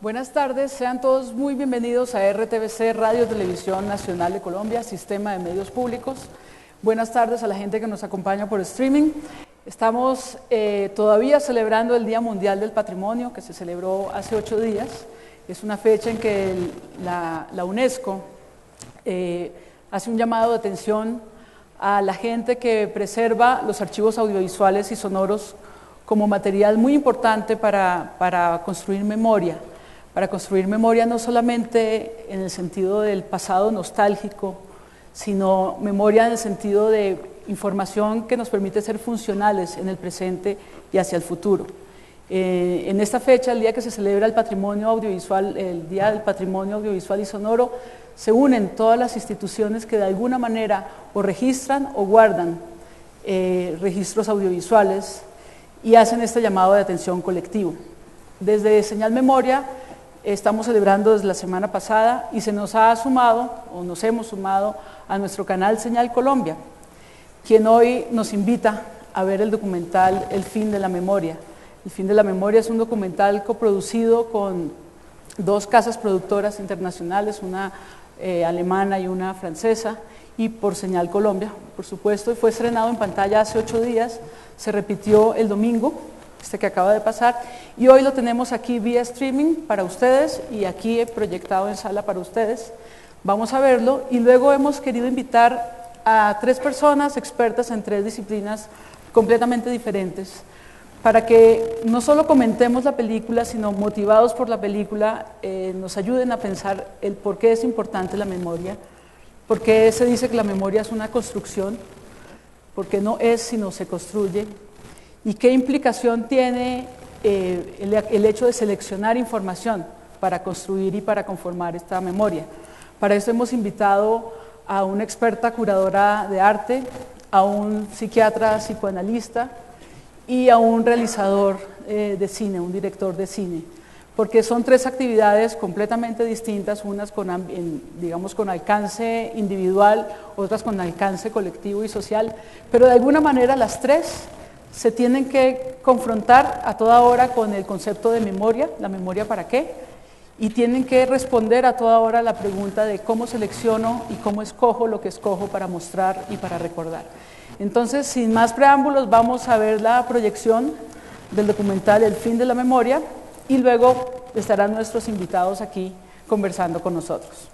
Buenas tardes, sean todos muy bienvenidos a RTVC, Radio Televisión Nacional de Colombia, Sistema de Medios Públicos. Buenas tardes a la gente que nos acompaña por streaming. Estamos todavía celebrando el Día Mundial del Patrimonio, que se celebró hace 8 días. Es una fecha en que la UNESCO hace un llamado de atención a la gente que preserva los archivos audiovisuales y sonoros como material muy importante para construir memoria. Para construir memoria no solamente en el sentido del pasado nostálgico, sino memoria en el sentido de información que nos permite ser funcionales en el presente y hacia el futuro. En esta fecha, el día que se celebra el patrimonio audiovisual, el Día del Patrimonio Audiovisual y Sonoro, se unen todas las instituciones que de alguna manera o registran o guardan registros audiovisuales y hacen este llamado de atención colectivo. Desde Señal Memoria estamos celebrando desde la semana pasada y se nos ha sumado, o nos hemos sumado, a nuestro canal Señal Colombia, quien hoy nos invita a ver el documental El Fin de la Memoria. El Fin de la Memoria es un documental coproducido con 2 casas productoras internacionales, una alemana y una francesa, y por Señal Colombia, por supuesto, y fue estrenado en pantalla hace 8 días, se repitió el domingo, que acaba de pasar, y hoy lo tenemos aquí vía streaming para ustedes y aquí proyectado en sala para ustedes. Vamos a verlo y luego hemos querido invitar a 3 personas expertas en 3 disciplinas completamente diferentes para que no solo comentemos la película, sino motivados por la película nos ayuden a pensar el por qué es importante la memoria, por qué se dice que la memoria es una construcción, por qué no es sino se construye, y qué implicación tiene el hecho de seleccionar información para construir y para conformar esta memoria. Para eso hemos invitado a una experta curadora de arte, a un psiquiatra psicoanalista y a un realizador de cine, un director de cine, porque son 3 actividades completamente distintas, unas digamos con alcance individual, otras con alcance colectivo y social, pero de alguna manera las 3 se tienen que confrontar a toda hora con el concepto de memoria, la memoria para qué, y tienen que responder a toda hora la pregunta de cómo selecciono y cómo escojo lo que escojo para mostrar y para recordar. Entonces, sin más preámbulos, vamos a ver la proyección del documental El Fin de la Memoria y luego estarán nuestros invitados aquí conversando con nosotros.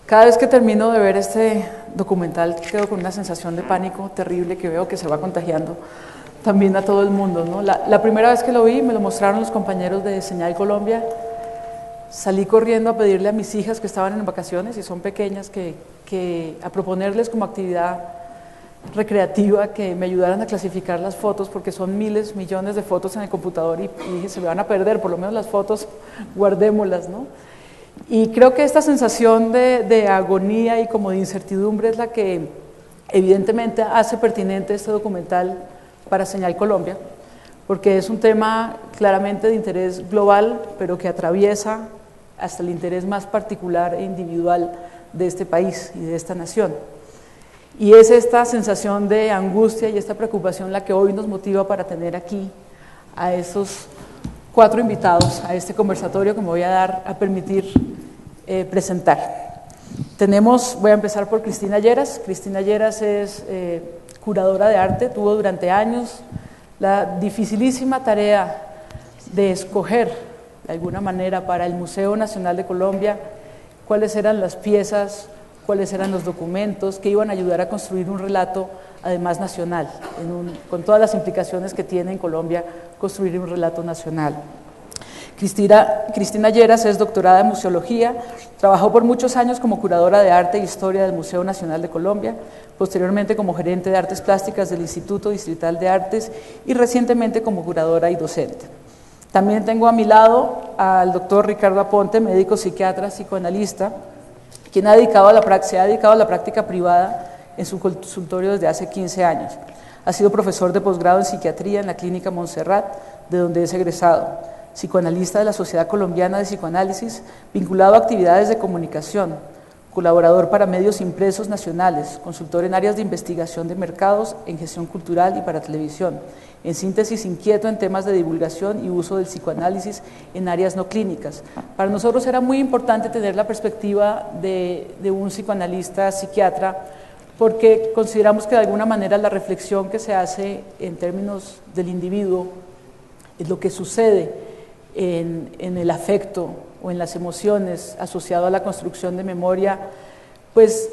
Cada vez que termino de ver este documental quedo con una sensación de pánico terrible que veo que se va contagiando también a todo el mundo, ¿no? La primera vez que lo vi me lo mostraron los compañeros de Señal Colombia, salí corriendo a pedirle a mis hijas que estaban en vacaciones y son pequeñas a proponerles como actividad recreativa que me ayudaran a clasificar las fotos porque son miles, millones de fotos en el computador y dije se me van a perder, por lo menos las fotos guardémoslas, ¿no? Y creo que esta sensación de agonía y como de incertidumbre es la que evidentemente hace pertinente este documental para Señal Colombia, porque es un tema claramente de interés global, pero que atraviesa hasta el interés más particular e individual de este país y de esta nación. Y es esta sensación de angustia y esta preocupación la que hoy nos motiva para tener aquí a estos 4 invitados a este conversatorio que me voy a permitir presentar. Voy a empezar por Cristina Lleras. Cristina Lleras es curadora de arte, tuvo durante años la dificilísima tarea de escoger de alguna manera para el Museo Nacional de Colombia cuáles eran las piezas, cuáles eran los documentos que iban a ayudar a construir un relato además nacional, con todas las implicaciones que tiene en Colombia construir un relato nacional. Cristina Lleras es doctorada en museología, trabajó por muchos años como curadora de arte e historia del Museo Nacional de Colombia, posteriormente como gerente de artes plásticas del Instituto Distrital de Artes y recientemente como curadora y docente. También tengo a mi lado al doctor Ricardo Aponte, médico psiquiatra, psicoanalista, quien se ha dedicado a la práctica privada en su consultorio desde hace 15 años. Ha sido profesor de posgrado en psiquiatría en la Clínica Montserrat, de donde es egresado. Psicoanalista de la Sociedad Colombiana de Psicoanálisis, vinculado a actividades de comunicación, colaborador para medios impresos nacionales, consultor en áreas de investigación de mercados, en gestión cultural y para televisión. En síntesis, inquieto en temas de divulgación y uso del psicoanálisis en áreas no clínicas. Para nosotros era muy importante tener la perspectiva de un psicoanalista, psiquiatra, porque consideramos que de alguna manera la reflexión que se hace en términos del individuo es lo que sucede en el afecto o en las emociones asociado a la construcción de memoria, pues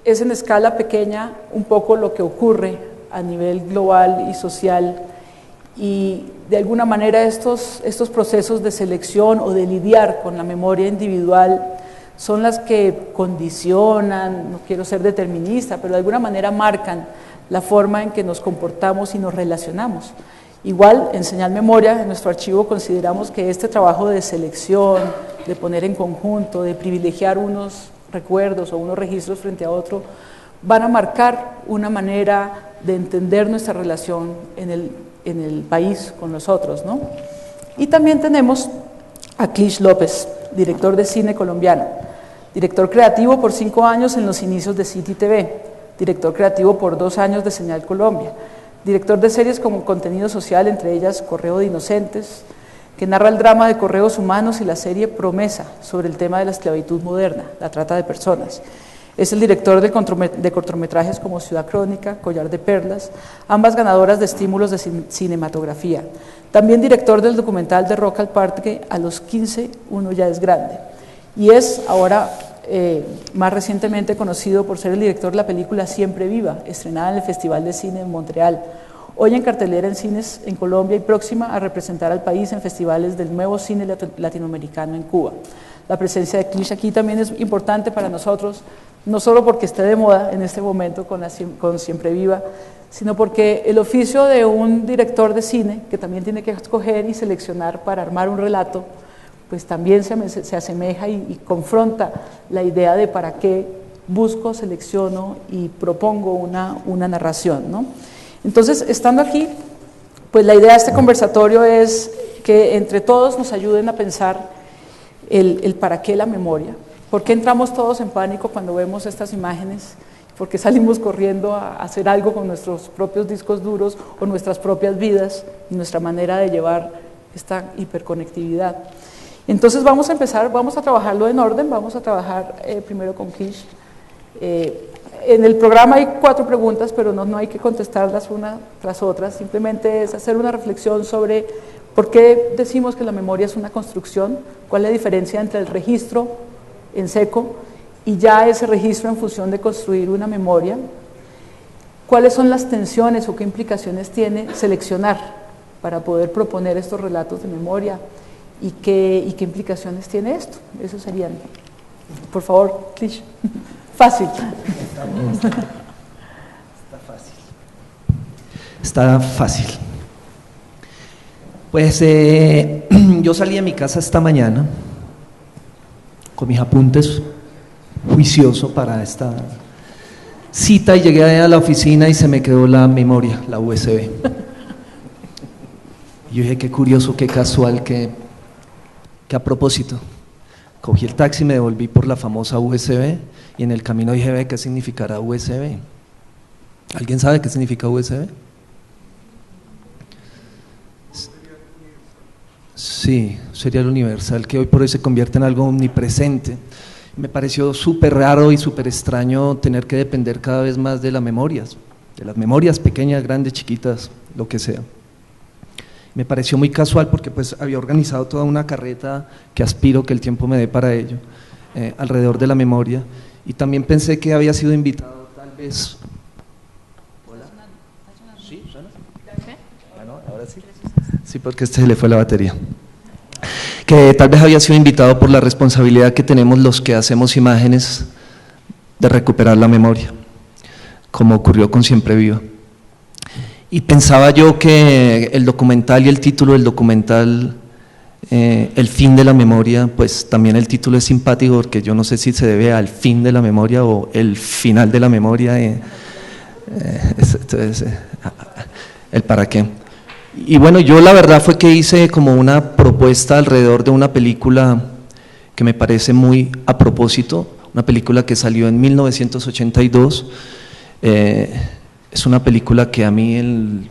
es en escala pequeña un poco lo que ocurre a nivel global y social, y de alguna manera estos procesos de selección o de lidiar con la memoria individual son las que condicionan, no quiero ser determinista, pero de alguna manera marcan la forma en que nos comportamos y nos relacionamos. Igual, en Señal Memoria, en nuestro archivo, consideramos que este trabajo de selección, de poner en conjunto, de privilegiar unos recuerdos o unos registros frente a otro, van a marcar una manera de entender nuestra relación en el país con los otros, ¿no? Y también tenemos a Clich López, director de cine colombiano, director creativo por 5 años en los inicios de City TV, director creativo por 2 años de Señal Colombia, director de series como Contenido Social, entre ellas Correo de Inocentes, que narra el drama de correos humanos, y la serie Promesa, sobre el tema de la esclavitud moderna, la trata de personas. Es el director de cortometrajes como Ciudad Crónica, Collar de Perlas, ambas ganadoras de estímulos de cinematografía. También director del documental de Rock al Parque, A los 15 uno ya es grande. Y es ahora más recientemente conocido por ser el director de la película Siempre Viva, estrenada en el Festival de Cine en Montreal, hoy en cartelera en cines en Colombia y próxima a representar al país en festivales del nuevo cine latinoamericano en Cuba. La presencia de Clich aquí también es importante para nosotros, no solo porque esté de moda en este momento con Siempre Viva, sino porque el oficio de un director de cine, que también tiene que escoger y seleccionar para armar un relato, pues también se asemeja y confronta la idea de para qué busco, selecciono y propongo una narración, ¿no? Entonces, estando aquí, pues la idea de este conversatorio es que entre todos nos ayuden a pensar el para qué la memoria, por qué entramos todos en pánico cuando vemos estas imágenes, por qué salimos corriendo a hacer algo con nuestros propios discos duros o nuestras propias vidas y nuestra manera de llevar esta hiperconectividad. Entonces vamos a empezar, vamos a trabajarlo en orden, vamos a trabajar primero con Clich. En el programa hay 4 preguntas, pero no hay que contestarlas una tras otra, simplemente es hacer una reflexión sobre por qué decimos que la memoria es una construcción, cuál es la diferencia entre el registro en seco y ya ese registro en función de construir una memoria, cuáles son las tensiones o qué implicaciones tiene seleccionar para poder proponer estos relatos de memoria, ¿y qué implicaciones tiene esto? Eso serían. Por favor, Clich. Fácil. Está fácil. Pues yo salí de mi casa esta mañana con mis apuntes, juicioso para esta cita, y llegué a la oficina y se me quedó la memoria, la USB. Y yo dije, qué curioso, qué casual, que a propósito, cogí el taxi, me devolví por la famosa USB y en el camino dije, ve, ¿qué significará USB? ¿Alguien sabe qué significa USB? Sí, serial universal, que hoy por hoy se convierte en algo omnipresente. Me pareció súper raro y súper extraño tener que depender cada vez más de las memorias pequeñas, grandes, chiquitas, lo que sea. Me pareció muy casual porque pues había organizado toda una carreta que aspiro que el tiempo me dé para ello, alrededor de la memoria, y también pensé que había sido invitado tal vez. ¿Hola? ¿Sí? ¿Suena? Ah, no, ahora sí. Sí, porque se le fue la batería. Que tal vez había sido invitado por la responsabilidad que tenemos los que hacemos imágenes de recuperar la memoria, como ocurrió con Siempre Viva. Y pensaba yo que el documental y el título del documental, El fin de la memoria, pues también el título es simpático porque yo no sé si se debe al fin de la memoria o el final de la memoria, el para qué. Y bueno, yo la verdad fue que hice como una propuesta alrededor de una película que me parece muy a propósito, una película que salió en 1982. Es una película que a mí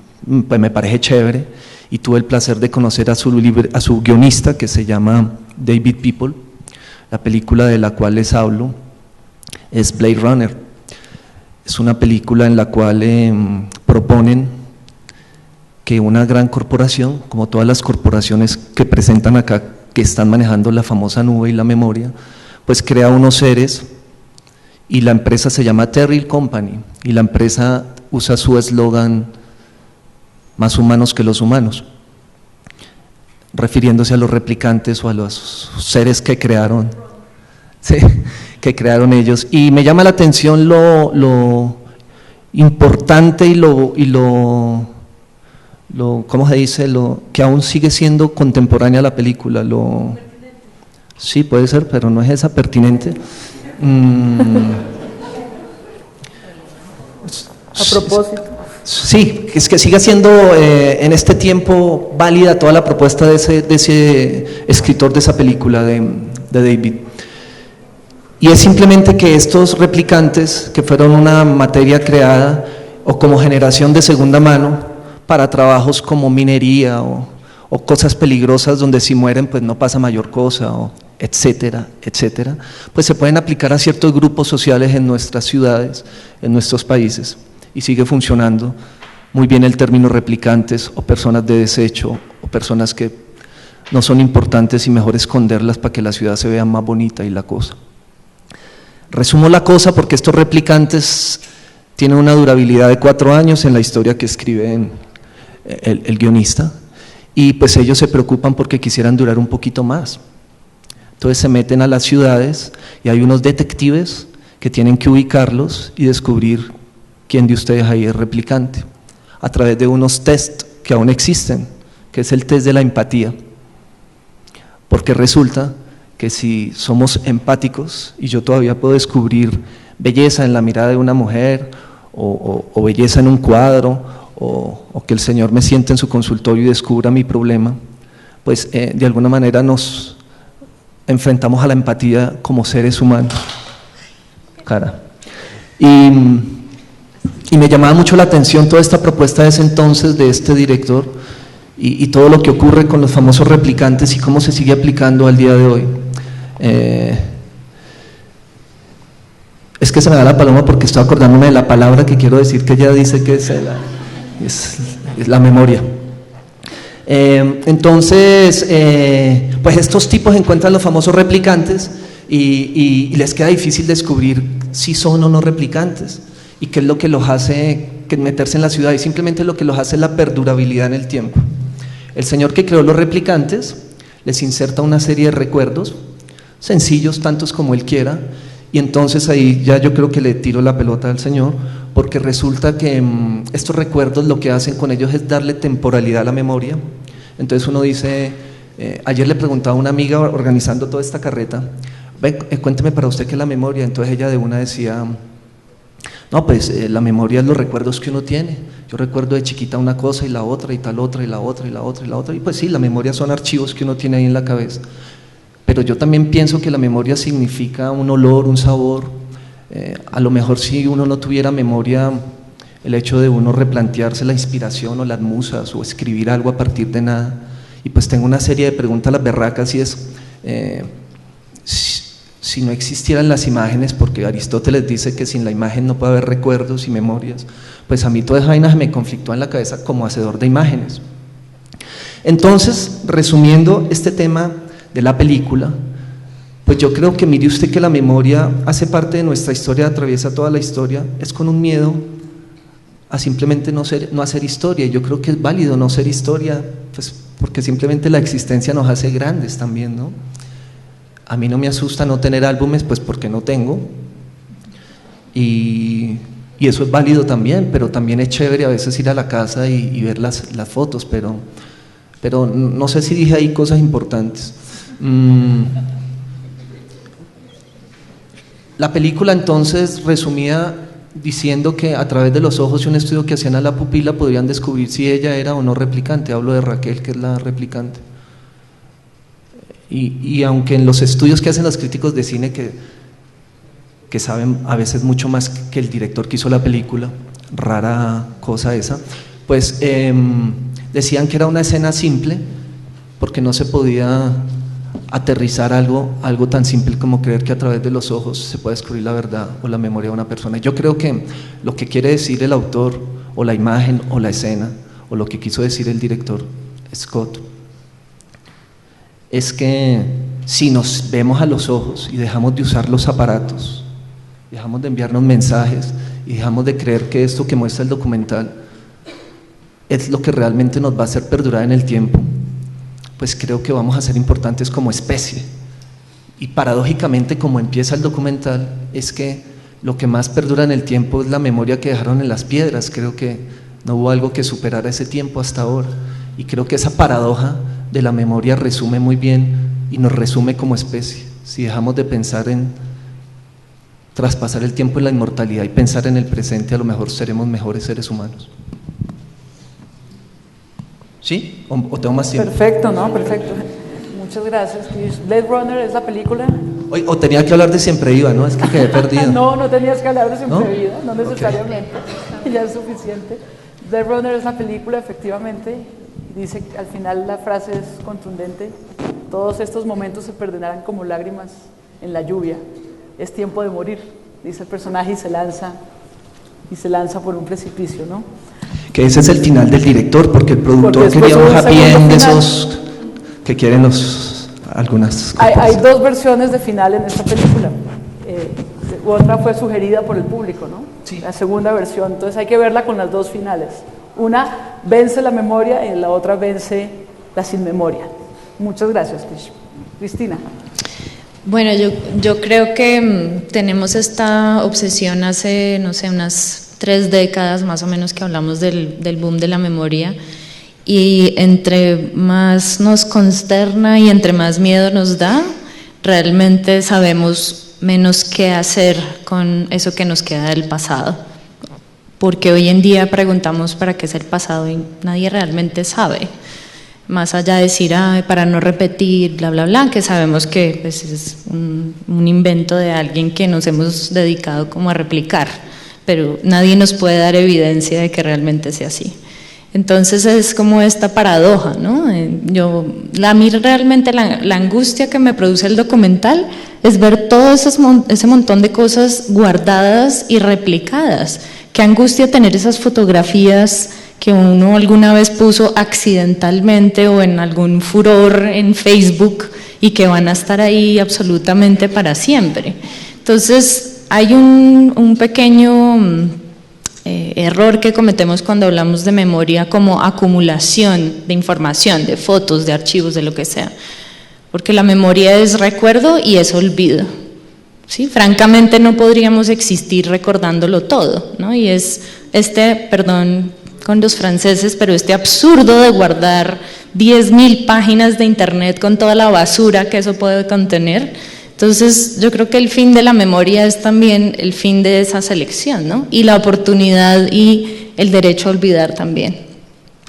pues me parece chévere, y tuve el placer de conocer a su guionista, que se llama David People. La película de la cual les hablo es Blade Runner. Es una película en la cual proponen que una gran corporación, como todas las corporaciones que presentan acá, que están manejando la famosa nube y la memoria, pues crea unos seres, y la empresa se llama Terrill Company, y la empresa usa su eslogan: más humanos que los humanos, refiriéndose a los replicantes o a los seres que crearon, sí, que crearon ellos. Y me llama la atención lo importante y lo ¿cómo se dice? Lo que aún sigue siendo contemporánea la película. Sí, puede ser, pero no es esa pertinente. A propósito. Sí, es que siga siendo en este tiempo válida toda la propuesta de ese escritor de esa película, de David. Y es simplemente que estos replicantes, que fueron una materia creada o como generación de segunda mano para trabajos como minería o cosas peligrosas donde si mueren pues no pasa mayor cosa, o etcétera, etcétera, pues se pueden aplicar a ciertos grupos sociales en nuestras ciudades, en nuestros países. Y sigue funcionando muy bien el término replicantes, o personas de desecho, o personas que no son importantes y mejor esconderlas para que la ciudad se vea más bonita y la cosa. Resumo la cosa porque estos replicantes tienen una durabilidad de 4 años en la historia que escribe el guionista, y pues ellos se preocupan porque quisieran durar un poquito más. Entonces se meten a las ciudades y hay unos detectives que tienen que ubicarlos y descubrir quién de ustedes ahí es replicante, a través de unos test que aún existen, que es el test de la empatía, porque resulta que si somos empáticos, y yo todavía puedo descubrir belleza en la mirada de una mujer, o belleza en un cuadro, o que el Señor me siente en su consultorio y descubra mi problema, pues de alguna manera nos enfrentamos a la empatía como seres humanos. Y me llamaba mucho la atención toda esta propuesta de ese entonces, de este director, y todo lo que ocurre con los famosos replicantes y cómo se sigue aplicando al día de hoy. Es que se me da la paloma porque estoy acordándome de la palabra que quiero decir, que ella dice que es la memoria. Entonces, pues estos tipos encuentran los famosos replicantes y les queda difícil descubrir si son o no replicantes, y qué es lo que los hace meterse en la ciudad, y simplemente lo que los hace es la perdurabilidad en el tiempo. El señor que creó los replicantes les inserta una serie de recuerdos, sencillos, tantos como él quiera, y entonces ahí ya yo creo que le tiro la pelota al señor, porque resulta que estos recuerdos lo que hacen con ellos es darle temporalidad a la memoria. Entonces uno dice, ayer le preguntaba a una amiga organizando toda esta carreta, cuénteme para usted qué es la memoria. Entonces ella de una decía, no, pues la memoria es los recuerdos que uno tiene. Yo recuerdo de chiquita una cosa y la otra y tal otra y la otra y la otra y la otra, y pues sí, la memoria son archivos que uno tiene ahí en la cabeza. Pero yo también pienso que la memoria significa un olor, un sabor. A lo mejor si uno no tuviera memoria, el hecho de uno replantearse la inspiración o las musas o escribir algo a partir de nada. Y pues tengo una serie de preguntas las berracas, y es si no existieran las imágenes, porque Aristóteles dice que sin la imagen no puede haber recuerdos y memorias, pues a mí toda esa vaina me conflictúa en la cabeza como hacedor de imágenes. Entonces, resumiendo este tema de la película, pues yo creo que mire usted que la memoria hace parte de nuestra historia, atraviesa toda la historia, es con un miedo a simplemente no hacer historia. Y yo creo que es válido no ser historia, pues porque simplemente la existencia nos hace grandes también, ¿no? A mí no me asusta no tener álbumes, pues porque no tengo, y eso es válido también, pero también es chévere a veces ir a la casa y ver las fotos, pero no sé si dije ahí cosas importantes. La película entonces resumía diciendo que a través de los ojos y un estudio que hacían a la pupila podrían descubrir si ella era o no replicante. Hablo de Raquel, que es la replicante. Y aunque en los estudios que hacen los críticos de cine, que que saben a veces mucho más que el director que hizo la película, rara cosa esa, pues decían que era una escena simple porque no se podía aterrizar algo tan simple como creer que a través de los ojos se puede descubrir la verdad o la memoria de una persona. Yo creo que lo que quiere decir el autor o la imagen o la escena o lo que quiso decir el director Scott es que si nos vemos a los ojos y dejamos de usar los aparatos, dejamos de enviarnos mensajes y dejamos de creer que esto que muestra el documental es lo que realmente nos va a hacer perdurar en el tiempo, pues creo que vamos a ser importantes como especie. Y paradójicamente, como empieza el documental, es que lo que más perdura en el tiempo es la memoria que dejaron en las piedras. Creo que no hubo algo que superara ese tiempo hasta ahora, y creo que esa paradoja de la memoria resume muy bien y nos resume como especie. Si dejamos de pensar en traspasar el tiempo en la inmortalidad y pensar en el presente, a lo mejor seremos mejores seres humanos. ¿Sí? ¿O tengo más tiempo? Perfecto, ¿no? Perfecto. Muchas gracias. Blade Runner es la película. O tenía que hablar de Siempre Viva, ¿no? Es que quedé perdido. No tenías que hablar de Siempre ¿No? Viva, no necesariamente. Okay. Ya es suficiente. Blade Runner es la película, efectivamente. Dice que al final la frase es contundente: todos estos momentos se perderán como lágrimas en la lluvia. Es tiempo de morir, dice el personaje, y se lanza por un precipicio, ¿no? Que ese es el final del director, porque el productor quería un happy end de esos que quieren algunas cosas. Hay dos versiones de final en esta película. Otra fue sugerida por el público, ¿no? Sí. La segunda versión, entonces hay que verla con las dos finales. Una vence la memoria y la otra vence la sin memoria. Muchas gracias, Cristina. Bueno, yo creo que tenemos esta obsesión hace, no sé, unas 3 décadas más o menos que hablamos del boom de la memoria, y entre más nos consterna y entre más miedo nos da, realmente sabemos menos qué hacer con eso que nos queda del pasado, porque hoy en día preguntamos para qué es el pasado y nadie realmente sabe, más allá de decir para no repetir, bla bla bla, que sabemos que pues, es un invento de alguien que nos hemos dedicado como a replicar, pero nadie nos puede dar evidencia de que realmente sea así. Entonces es como esta paradoja, ¿no? A mí realmente la angustia que me produce el documental es ver todo ese montón de cosas guardadas y replicadas. Qué angustia tener esas fotografías que uno alguna vez puso accidentalmente o en algún furor en Facebook y que van a estar ahí absolutamente para siempre. Entonces hay un pequeño error que cometemos cuando hablamos de memoria como acumulación de información, de fotos, de archivos, de lo que sea, porque la memoria es recuerdo y es olvido, ¿sí? Francamente no podríamos existir recordándolo todo, ¿no? Y es perdón con los franceses, pero este absurdo de guardar 10.000 páginas de internet con toda la basura que eso puede contener. Entonces yo creo que el fin de la memoria es también el fin de esa selección, ¿no? Y la oportunidad y el derecho a olvidar también,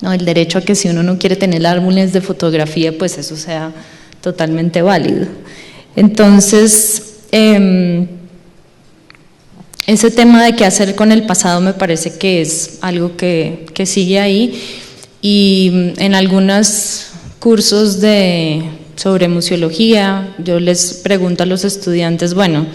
¿no? El derecho a que si uno no quiere tener álbumes de fotografía, pues eso sea totalmente válido. Entonces ese tema de qué hacer con el pasado me parece que es algo que sigue ahí, y en algunos cursos sobre museología yo les pregunto a los estudiantes, bueno,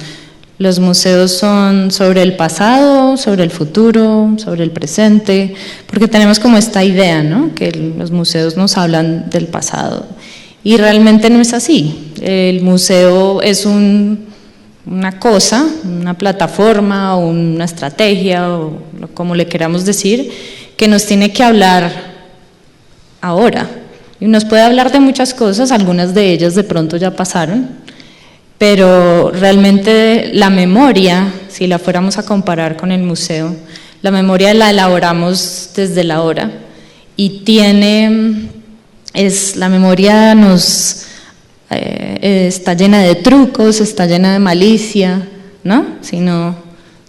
los museos son sobre el pasado, sobre el futuro, sobre el presente, porque tenemos como esta idea, ¿no? Que los museos nos hablan del pasado, y realmente no es así. El museo es una cosa, una plataforma o una estrategia, o como le queramos decir, que nos tiene que hablar ahora. Y nos puede hablar de muchas cosas, algunas de ellas de pronto ya pasaron, pero realmente la memoria, si la fuéramos a comparar con el museo, la memoria la elaboramos desde la hora, y la memoria está llena de trucos, está llena de malicia, ¿no? Sino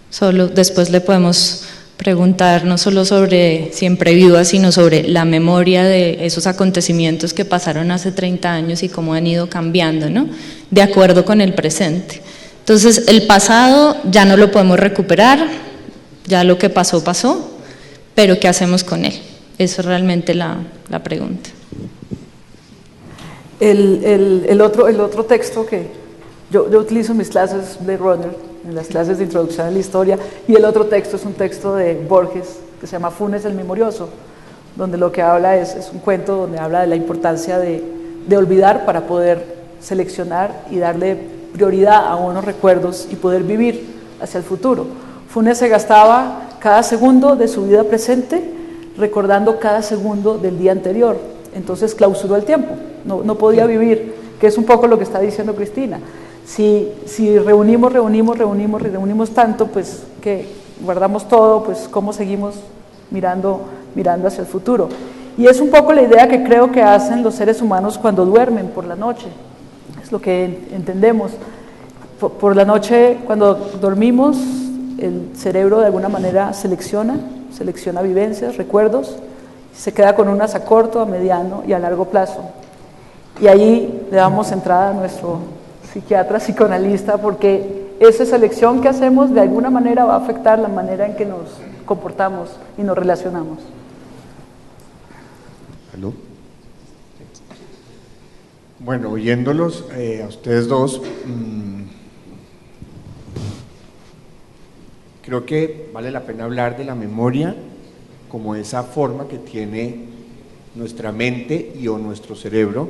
solo después le podemos preguntar no solo sobre Siempre Viva, sino sobre la memoria de esos acontecimientos que pasaron hace 30 años y cómo han ido cambiando, ¿no? De acuerdo con el presente. Entonces, el pasado ya no lo podemos recuperar, ya lo que pasó, pasó, pero ¿qué hacemos con él? Eso es realmente la pregunta. El otro texto que yo utilizo en mis clases Blade Runner, en las clases de introducción a la historia, y el otro texto es un texto de Borges que se llama Funes el Memorioso, donde lo que habla es un cuento donde habla de la importancia de olvidar para poder seleccionar y darle prioridad a unos recuerdos y poder vivir hacia el futuro. Funes se gastaba cada segundo de su vida presente recordando cada segundo del día anterior, entonces clausuró el tiempo, no podía vivir, que es un poco lo que está diciendo Cristina. Si reunimos tanto, pues que guardamos todo, pues cómo seguimos mirando hacia el futuro. Y es un poco la idea que creo que hacen los seres humanos cuando duermen por la noche, es lo que entendemos. Por la noche, cuando dormimos, el cerebro de alguna manera selecciona vivencias, recuerdos, se queda con unas a corto, a mediano y a largo plazo. Y ahí le damos entrada a nuestro psiquiatra, psicoanalista, porque esa selección que hacemos de alguna manera va a afectar la manera en que nos comportamos y nos relacionamos. ¿Aló? Bueno, oyéndolos a ustedes dos, creo que vale la pena hablar de la memoria como esa forma que tiene nuestra mente o nuestro cerebro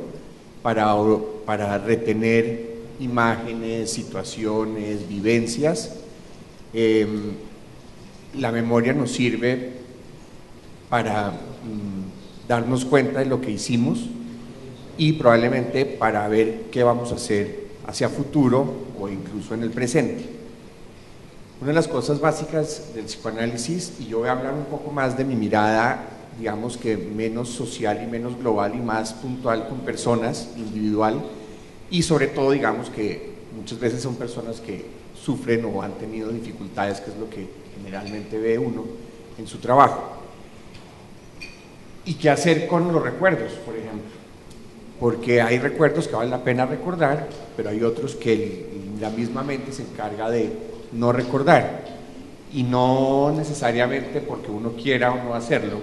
para retener imágenes, situaciones, vivencias. La memoria nos sirve para darnos cuenta de lo que hicimos y probablemente para ver qué vamos a hacer hacia futuro o incluso en el presente. Una de las cosas básicas del psicoanálisis, y yo voy a hablar un poco más de mi mirada, digamos que menos social y menos global y más puntual con personas, individual, y sobre todo digamos que muchas veces son personas que sufren o han tenido dificultades, que es lo que generalmente ve uno en su trabajo. ¿Y qué hacer con los recuerdos, por ejemplo? Porque hay recuerdos que vale la pena recordar, pero hay otros que la misma mente se encarga de no recordar, y no necesariamente porque uno quiera o no hacerlo.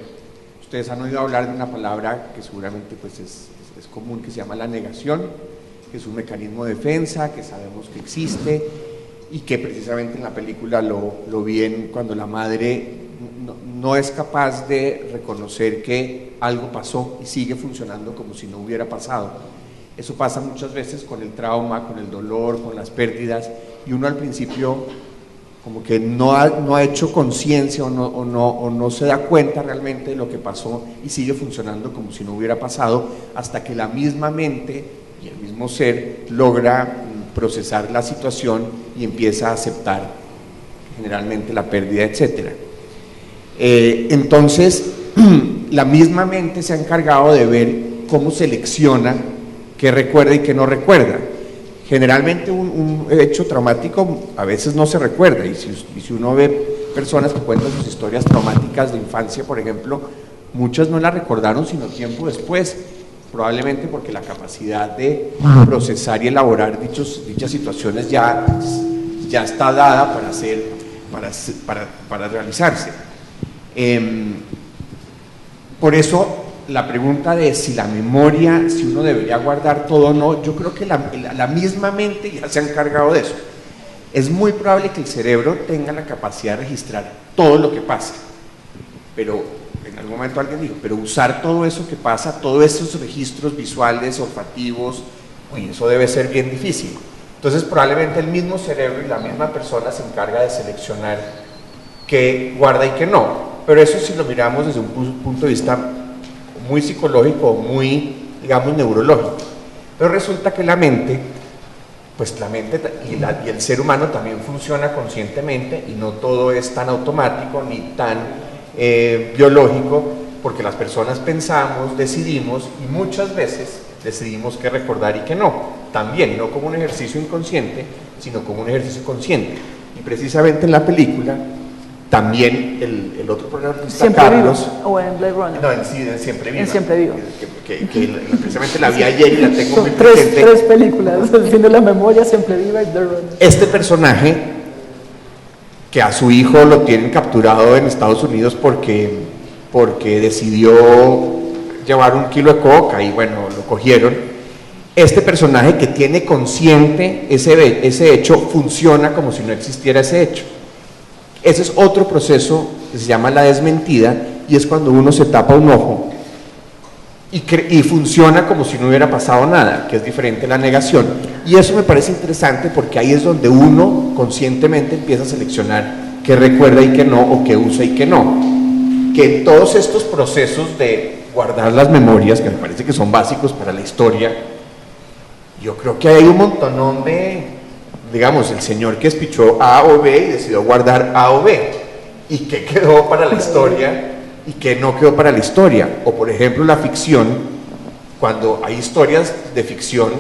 Ustedes han oído hablar de una palabra que seguramente pues es común, que se llama la negación, que es un mecanismo de defensa que sabemos que existe y que precisamente en la película lo vi cuando la madre no es capaz de reconocer que algo pasó y sigue funcionando como si no hubiera pasado. Eso pasa muchas veces con el trauma, con el dolor, con las pérdidas, y uno al principio como que no ha hecho conciencia o no se da cuenta realmente de lo que pasó y sigue funcionando como si no hubiera pasado, hasta que la misma mente y el mismo ser logra procesar la situación y empieza a aceptar generalmente la pérdida, etc. Entonces, la misma mente se ha encargado de ver cómo selecciona qué recuerda y qué no recuerda. Generalmente un hecho traumático a veces no se recuerda, y si uno ve personas que cuentan sus historias traumáticas de infancia, por ejemplo, muchas no las recordaron sino tiempo después, probablemente porque la capacidad de procesar y elaborar dichas situaciones ya está dada para realizarse. Por eso la pregunta de si la memoria, si uno debería guardar todo o no, yo creo que la misma mente ya se ha encargado de eso. Es muy probable que el cerebro tenga la capacidad de registrar todo lo que pasa, pero en algún momento alguien dijo, pero usar todo eso que pasa, todos esos registros visuales, olfativos, eso debe ser bien difícil. Entonces probablemente el mismo cerebro y la misma persona se encarga de seleccionar qué guarda y qué no, pero eso si lo miramos desde un punto de vista muy psicológico, muy, digamos, neurológico. Pero resulta que la mente y el ser humano también funciona conscientemente, y no todo es tan automático ni tan biológico, porque las personas pensamos, decidimos, y muchas veces decidimos qué recordar y qué no. También, no como un ejercicio inconsciente, sino como un ejercicio consciente. Y precisamente en la película, también el otro protagonista, Siempre Carlos, Vivo, o en Blade Runner. no, en Siempre Vivo, en Siempre Vivo. precisamente la vi ayer y la tengo Son muy presente. tres películas, El fin de la memoria, Siempre viva y The Runner. Este personaje, que a su hijo lo tienen capturado en Estados Unidos porque decidió llevar 1 kilo de coca y bueno, lo cogieron. Este personaje que tiene consciente ese hecho funciona como si no existiera ese hecho. Ese es otro proceso que se llama la desmentida, y es cuando uno se tapa un ojo y funciona como si no hubiera pasado nada, que es diferente a la negación. Y eso me parece interesante porque ahí es donde uno conscientemente empieza a seleccionar qué recuerda y qué no, o qué usa y qué no. Que en todos estos procesos de guardar las memorias, que me parece que son básicos para la historia, yo creo que hay un montonón de, digamos, el señor que espichó A o B y decidió guardar A o B, y qué quedó para la historia y qué no quedó para la historia. O por ejemplo la ficción, cuando hay historias de ficción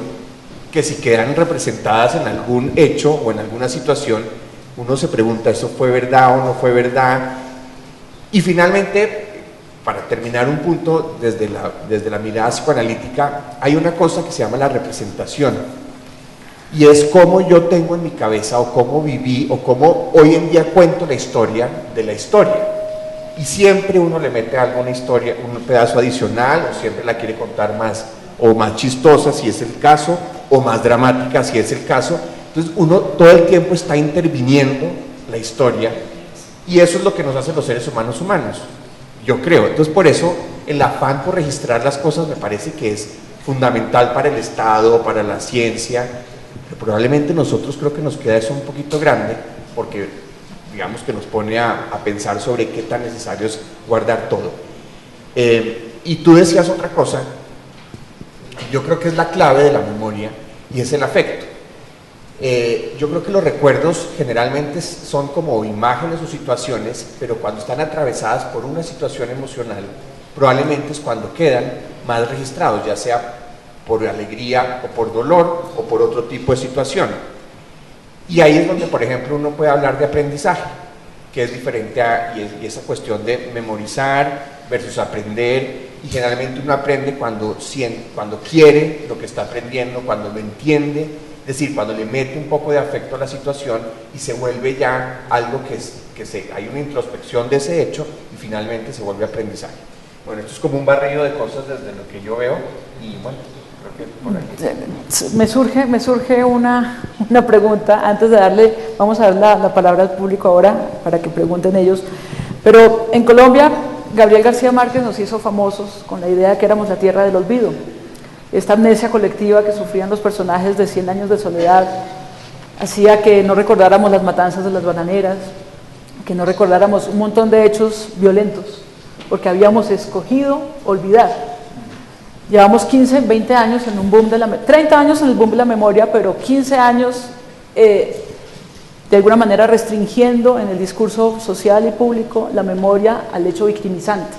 que si quedan representadas en algún hecho o en alguna situación, uno se pregunta, ¿eso fue verdad o no fue verdad? Y finalmente, para terminar un punto desde la mirada psicoanalítica, hay una cosa que se llama la representación, y es cómo yo tengo en mi cabeza, o cómo viví, o cómo hoy en día cuento la historia de la historia. Y siempre uno le mete algo a una historia, un pedazo adicional, o siempre la quiere contar más, o más chistosa si es el caso, o más dramática si es el caso. Entonces uno todo el tiempo está interviniendo la historia, y eso es lo que nos hace los seres humanos, yo creo. Entonces por eso el afán por registrar las cosas me parece que es fundamental para el Estado, para la ciencia, pero probablemente nosotros creo que nos queda eso un poquito grande, porque digamos que nos pone a pensar sobre qué tan necesario es guardar todo. Y tú decías otra cosa, yo creo que es la clave de la memoria, y es el afecto. Yo creo que los recuerdos generalmente son como imágenes o situaciones, pero cuando están atravesadas por una situación emocional, probablemente es cuando quedan más registrados, ya sea por alegría o por dolor o por otro tipo de situación. Y ahí es donde, por ejemplo, uno puede hablar de aprendizaje, que es diferente y esa cuestión de memorizar versus aprender. Y generalmente uno aprende cuando quiere lo que está aprendiendo, cuando lo entiende, es decir, cuando le mete un poco de afecto a la situación y se vuelve ya algo hay una introspección de ese hecho y finalmente se vuelve aprendizaje. Bueno, esto es como un barrido de cosas desde lo que yo veo, y bueno, me surge una pregunta antes de vamos a dar la palabra al público ahora para que pregunten ellos, pero en Colombia Gabriel García Márquez nos hizo famosos con la idea de que éramos la tierra del olvido, esta amnesia colectiva que sufrían los personajes de 100 años de soledad hacía que no recordáramos las matanzas de las bananeras, que no recordáramos un montón de hechos violentos, porque habíamos escogido olvidar. Llevamos 15, 20 años en un boom 30 años en el boom de la memoria, pero 15 años de alguna manera restringiendo en el discurso social y público la memoria al hecho victimizante.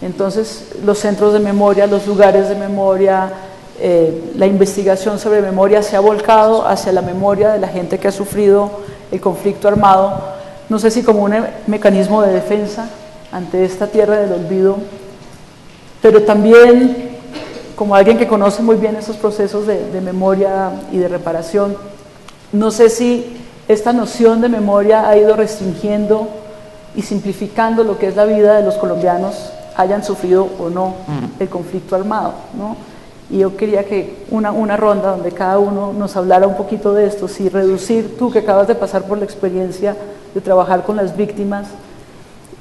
Entonces los centros de memoria, los lugares de memoria, la investigación sobre memoria se ha volcado hacia la memoria de la gente que ha sufrido el conflicto armado, no sé si como un mecanismo de defensa ante esta tierra del olvido, pero también como alguien que conoce muy bien esos procesos de memoria y de reparación, no sé si esta noción de memoria ha ido restringiendo y simplificando lo que es la vida de los colombianos, hayan sufrido o no el conflicto armado, ¿no? Y yo quería que una ronda donde cada uno nos hablara un poquito de esto, si reducir, tú que acabas de pasar por la experiencia de trabajar con las víctimas,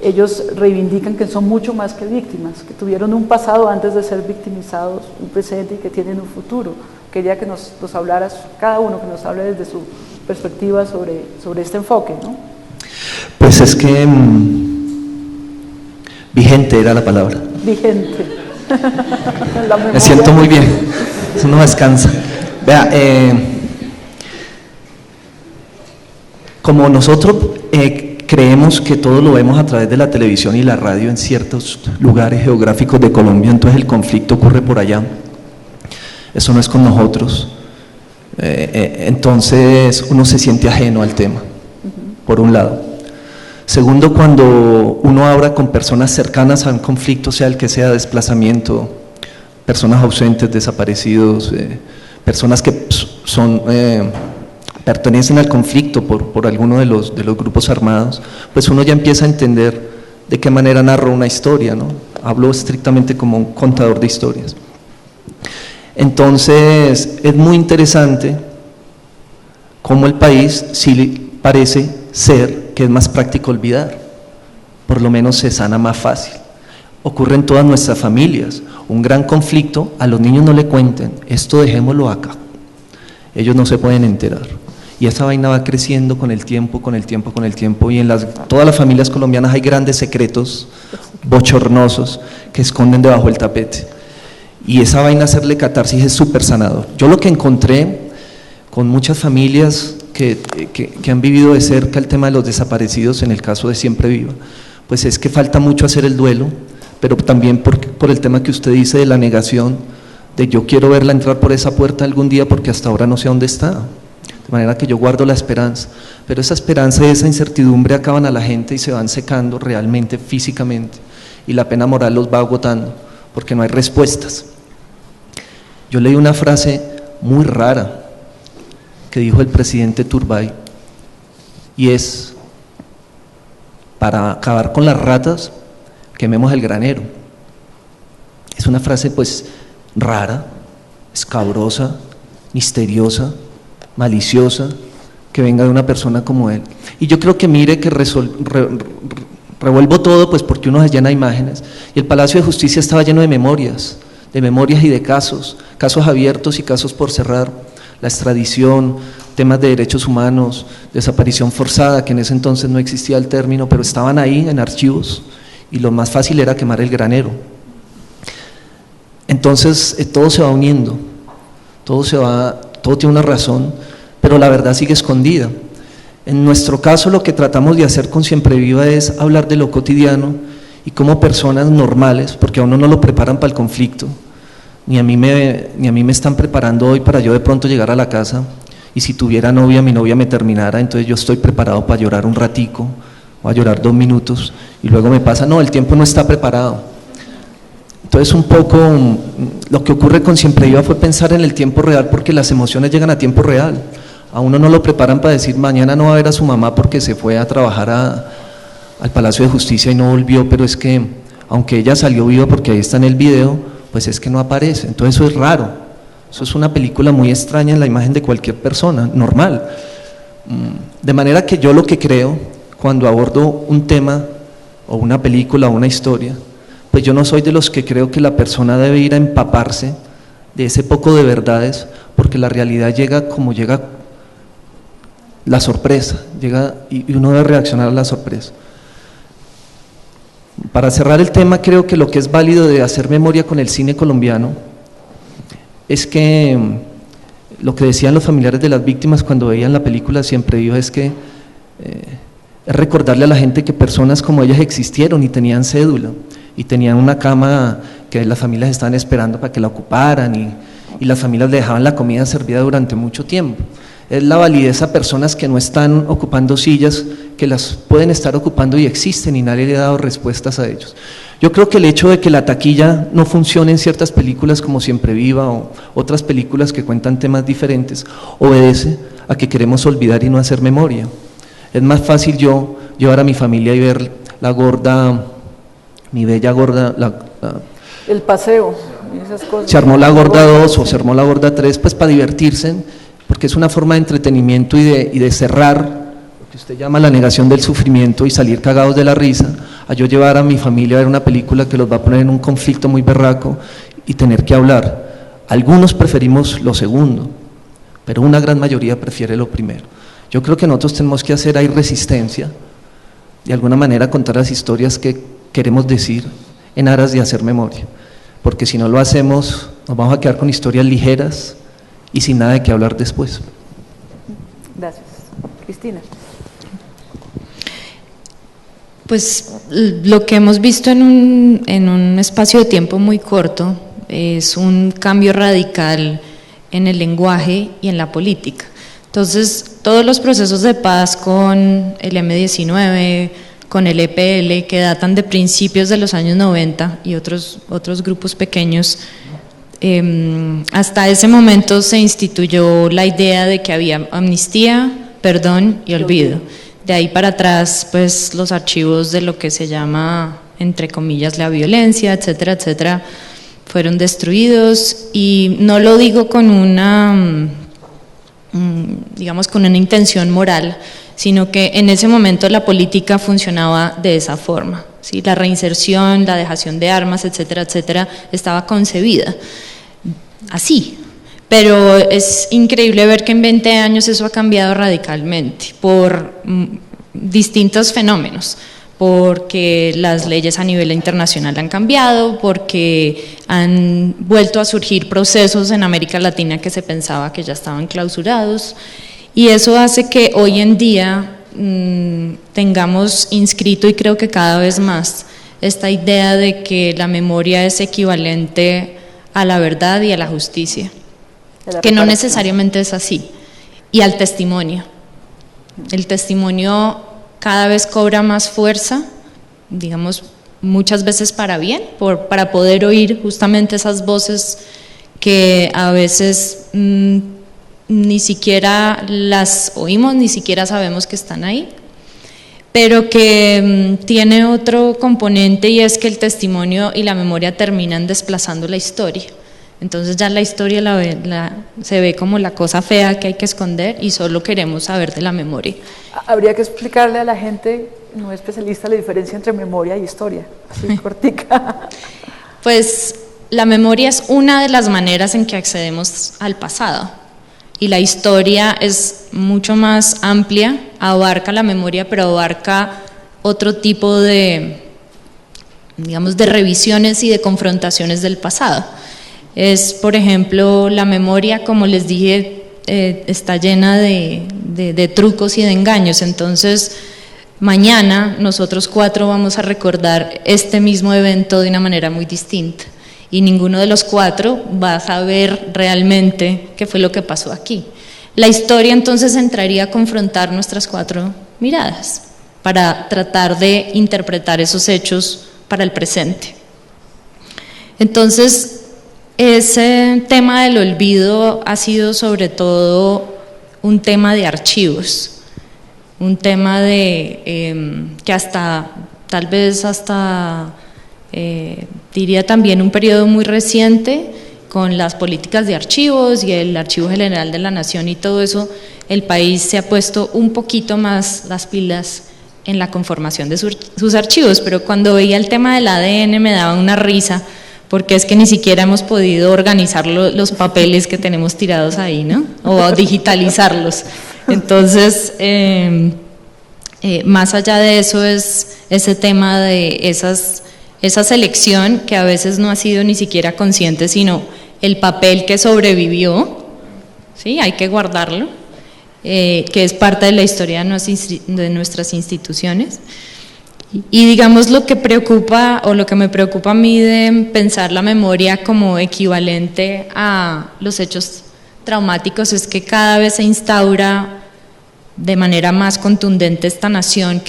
ellos reivindican que son mucho más que víctimas, que tuvieron un pasado antes de ser victimizados, un presente y que tienen un futuro. Quería que nos hablaras, cada uno que nos hable desde su perspectiva sobre este enfoque, ¿no? Pues es que vigente era la palabra. Vigente. Me siento muy bien, eso no descansa. Vea, como nosotros creemos que todo lo vemos a través de la televisión y la radio en ciertos lugares geográficos de Colombia, entonces el conflicto ocurre por allá, eso no es con nosotros, entonces uno se siente ajeno al tema, por un lado. Segundo, cuando uno habla con personas cercanas a un conflicto, sea el que sea, desplazamiento, personas ausentes, desaparecidos, personas que pertenecen al conflicto por alguno de los grupos armados, pues uno ya empieza a entender de qué manera narro una historia, ¿no? Hablo estrictamente como un contador de historias. Entonces, es muy interesante cómo el país sí parece ser que es más práctico olvidar, por lo menos se sana más fácil. Ocurre en todas nuestras familias, un gran conflicto, a los niños no le cuenten, esto dejémoslo acá, ellos no se pueden enterar. Y esa vaina va creciendo con el tiempo, y en todas las familias colombianas hay grandes secretos bochornosos que esconden debajo del tapete. Y esa vaina hacerle catarsis es súper sanador. Yo lo que encontré con muchas familias que han vivido de cerca el tema de los desaparecidos, en el caso de Siempre Viva, pues es que falta mucho hacer el duelo, pero también por el tema que usted dice de la negación, de yo quiero verla entrar por esa puerta algún día porque hasta ahora no sé dónde está. De manera que yo guardo la esperanza, pero esa esperanza y esa incertidumbre acaban a la gente y se van secando realmente, físicamente, y la pena moral los va agotando, porque no hay respuestas. Yo leí una frase muy rara que dijo el presidente Turbay, y es: para acabar con las ratas, quememos el granero. Es una frase pues rara, escabrosa, misteriosa, maliciosa, que venga de una persona como él. Y yo creo que mire que revuelvo todo pues porque uno se llena de imágenes, y el Palacio de Justicia estaba lleno de memorias y de casos abiertos y casos por cerrar, la extradición, temas de derechos humanos, desaparición forzada, que en ese entonces no existía el término, pero estaban ahí en archivos, y lo más fácil era quemar el granero. Entonces todo se va uniendo, todo tiene una razón, pero la verdad sigue escondida. En nuestro caso, lo que tratamos de hacer con Siempre Viva es hablar de lo cotidiano y cómo personas normales, porque a uno no lo preparan para el conflicto, ni a mí me están preparando hoy para yo de pronto llegar a la casa y si tuviera novia, mi novia me terminara, entonces yo estoy preparado para llorar un ratico, o a llorar 2 minutos, y luego me pasa, no, el tiempo no está preparado. Entonces un poco lo que ocurre con Siempre Viva fue pensar en el tiempo real, porque las emociones llegan a tiempo real. A uno no lo preparan para decir mañana no va a ver a su mamá porque se fue a trabajar al Palacio de Justicia y no volvió, pero es que aunque ella salió viva porque ahí está en el video, pues es que no aparece. Entonces eso es raro, eso es una película muy extraña en la imagen de cualquier persona normal. De manera que yo lo que creo cuando abordo un tema o una película o una historia, pues yo no soy de los que creo que la persona debe ir a empaparse de ese poco de verdades, porque la realidad llega como llega la sorpresa, llega y uno debe reaccionar a la sorpresa. Para cerrar el tema, creo que lo que es válido de hacer memoria con el cine colombiano es que lo que decían los familiares de las víctimas cuando veían la película Siempre Viva es que es recordarle a la gente que personas como ellas existieron y tenían cédula y tenían una cama que las familias estaban esperando para que la ocuparan y las familias le dejaban la comida servida durante mucho tiempo. Es la validez a personas que no están ocupando sillas, que las pueden estar ocupando y existen y nadie le ha dado respuestas a ellos. Yo creo que el hecho de que la taquilla no funcione en ciertas películas como Siempre Viva o otras películas que cuentan temas diferentes, obedece a que queremos olvidar y no hacer memoria. Es más fácil yo llevar a mi familia y ver La Gorda, mi bella gorda, el paseo, esas cosas. Se armó La Gorda 2 o se armó La Gorda 3, pues para divertirse, porque es una forma de entretenimiento y de cerrar lo que usted llama la negación del sufrimiento y salir cagados de la risa, a yo llevar a mi familia a ver una película que los va a poner en un conflicto muy berraco y tener que hablar. Algunos preferimos lo segundo, pero una gran mayoría prefiere lo primero. Yo creo que nosotros tenemos que hacer ahí resistencia, de alguna manera contar las historias que queremos decir en aras de hacer memoria, porque si no lo hacemos nos vamos a quedar con historias ligeras y sin nada de qué hablar después. Gracias. Cristina. Pues lo que hemos visto en un espacio de tiempo muy corto es un cambio radical en el lenguaje y en la política. Entonces, todos los procesos de paz con el M-19, con el EPL, que datan de principios de los años 90 y otros grupos pequeños, Hasta ese momento se instituyó la idea de que había amnistía, perdón y olvido. De ahí para atrás, pues los archivos de lo que se llama, entre comillas, la violencia, etcétera, etcétera, fueron destruidos, y no lo digo con una, digamos, con una intención moral, sino que en ese momento la política funcionaba de esa forma, ¿sí? La reinserción, la dejación de armas, etcétera, etcétera, estaba concebida así. Pero es increíble ver que en 20 años eso ha cambiado radicalmente por distintos fenómenos, porque las leyes a nivel internacional han cambiado, porque han vuelto a surgir procesos en América Latina que se pensaba que ya estaban clausurados, y eso hace que hoy en día tengamos inscrito, y creo que cada vez más, esta idea de que la memoria es equivalente a la verdad y a la justicia, que no necesariamente es así, y al testimonio. El testimonio cada vez cobra más fuerza, digamos, muchas veces para bien, para poder oír justamente esas voces que a veces ni siquiera las oímos, ni siquiera sabemos que están ahí, pero que tiene otro componente, y es que el testimonio y la memoria terminan desplazando la historia. Entonces ya la historia se ve como la cosa fea que hay que esconder, y solo queremos saber de la memoria. Habría que explicarle a la gente no especialista la diferencia entre memoria y historia, así cortica. Pues la memoria es una de las maneras en que accedemos al pasado, y la historia es mucho más amplia, abarca la memoria, pero abarca otro tipo de, digamos, de revisiones y de confrontaciones del pasado. Es, por ejemplo, la memoria, como les dije, está llena de trucos y de engaños. Entonces, mañana nosotros 4 vamos a recordar este mismo evento de una manera muy distinta, y ninguno de los 4 va a saber realmente qué fue lo que pasó aquí. La historia entonces entraría a confrontar nuestras 4 miradas para tratar de interpretar esos hechos para el presente. Entonces, ese tema del olvido ha sido sobre todo un tema de archivos, un tema de que hasta, tal vez hasta, diría también un periodo muy reciente, con las políticas de archivos y el Archivo General de la Nación y todo eso, el país se ha puesto un poquito más las pilas en la conformación de sus archivos, pero cuando veía el tema del ADN me daba una risa, porque es que ni siquiera hemos podido organizar los papeles que tenemos tirados ahí, ¿no? O digitalizarlos. Entonces, más allá de eso es ese tema de esa selección que a veces no ha sido ni siquiera consciente, sino el papel que sobrevivió, ¿sí? Hay que guardarlo, que es parte de la historia de nuestras instituciones. Y digamos lo que preocupa, o lo que me preocupa a mí de pensar la memoria como equivalente a los hechos traumáticos, es que cada vez se instaura de manera más contundente esta noción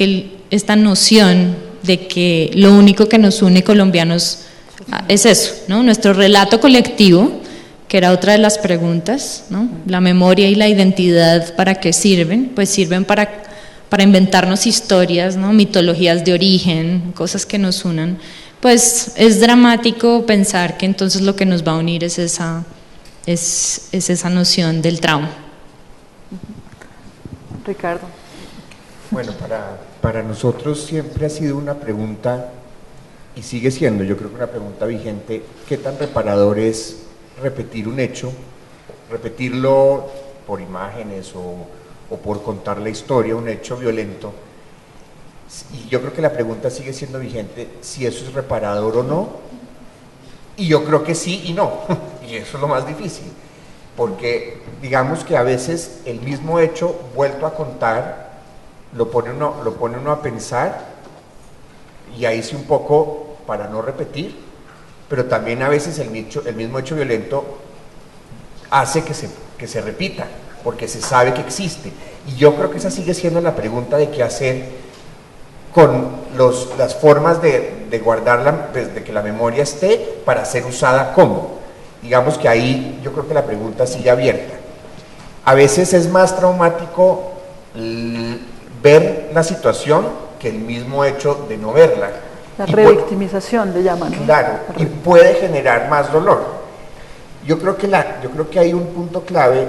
de que lo único que nos une colombianos es eso, ¿no? Nuestro relato colectivo, que era otra de las preguntas, ¿no? La memoria y la identidad, ¿para qué sirven? Pues sirven para inventarnos historias, ¿no? Mitologías de origen, cosas que nos unan. Pues es dramático pensar que entonces lo que nos va a unir es esa noción del trauma. Ricardo. Bueno, para nosotros siempre ha sido una pregunta, y sigue siendo, yo creo que una pregunta vigente: ¿qué tan reparador es repetir un hecho, repetirlo por imágenes o por contar la historia, un hecho violento? Y yo creo que la pregunta sigue siendo vigente, si eso es reparador o no, y yo creo que sí y no, y eso es lo más difícil, porque digamos que a veces el mismo hecho vuelto a contar lo pone uno a pensar, y ahí sí un poco para no repetir, pero también a veces el mismo hecho violento hace que se repita, porque se sabe que existe. Y yo creo que esa sigue siendo la pregunta de qué hacer con las formas de guardarla, de que la memoria esté para ser usada como. digamos que ahí yo creo que la pregunta sigue abierta. A veces es más traumático ver la situación que el mismo hecho de no verla. La revictimización le llaman, ¿no? Claro, y puede generar más dolor. Yo creo que hay un punto clave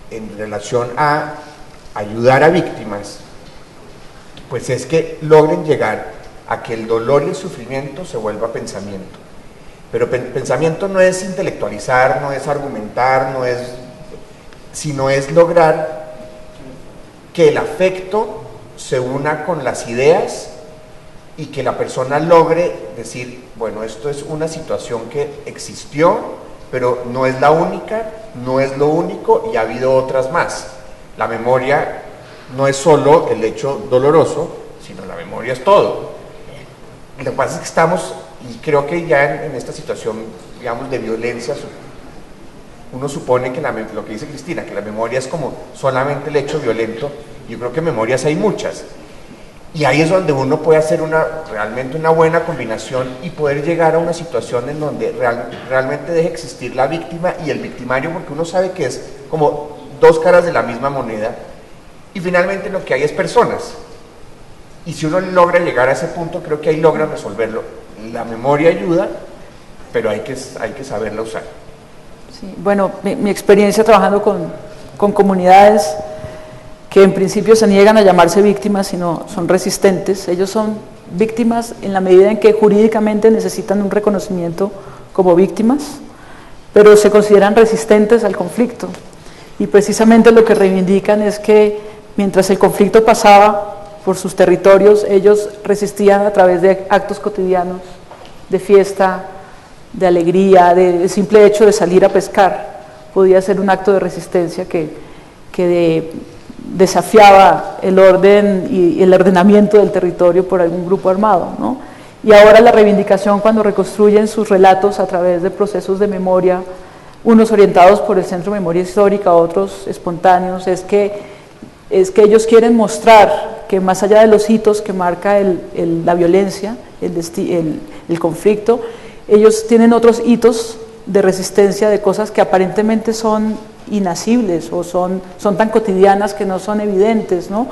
en relación a ayudar a víctimas, pues es que logren llegar a que el dolor y el sufrimiento se vuelva pensamiento. Pero pensamiento no es intelectualizar, no es argumentar, sino es lograr que el afecto se una con las ideas y que la persona logre decir, bueno, esto es una situación que existió, pero no es la única, no es lo único y ha habido otras más. La memoria no es solo el hecho doloroso, sino la memoria es todo. Lo que pasa es que estamos, y creo que ya en esta situación, digamos, de violencia, uno supone que lo que dice Cristina, que la memoria es como solamente el hecho violento. Yo creo que memorias hay muchas. Y ahí es donde uno puede hacer realmente una buena combinación y poder llegar a una situación en donde realmente deje existir la víctima y el victimario, porque uno sabe que es como dos caras de la misma moneda, y finalmente lo que hay es personas. Y si uno logra llegar a ese punto, creo que ahí logra resolverlo. La memoria ayuda, pero hay que saberla usar. Sí, bueno, mi experiencia trabajando con comunidades que en principio se niegan a llamarse víctimas, sino son resistentes. Ellos son víctimas en la medida en que jurídicamente necesitan un reconocimiento como víctimas, pero se consideran resistentes al conflicto. Y precisamente lo que reivindican es que mientras el conflicto pasaba por sus territorios, ellos resistían a través de actos cotidianos, de fiesta, de alegría, del simple hecho de salir a pescar. Podía ser un acto de resistencia que desafiaba el orden y el ordenamiento del territorio por algún grupo armado, ¿no? Y ahora la reivindicación, cuando reconstruyen sus relatos a través de procesos de memoria, unos orientados por el Centro de Memoria Histórica, otros espontáneos, es que ellos quieren mostrar que más allá de los hitos que marca la violencia, el conflicto, ellos tienen otros hitos de resistencia, de cosas que aparentemente son inasibles o son tan cotidianas que no son evidentes, ¿no?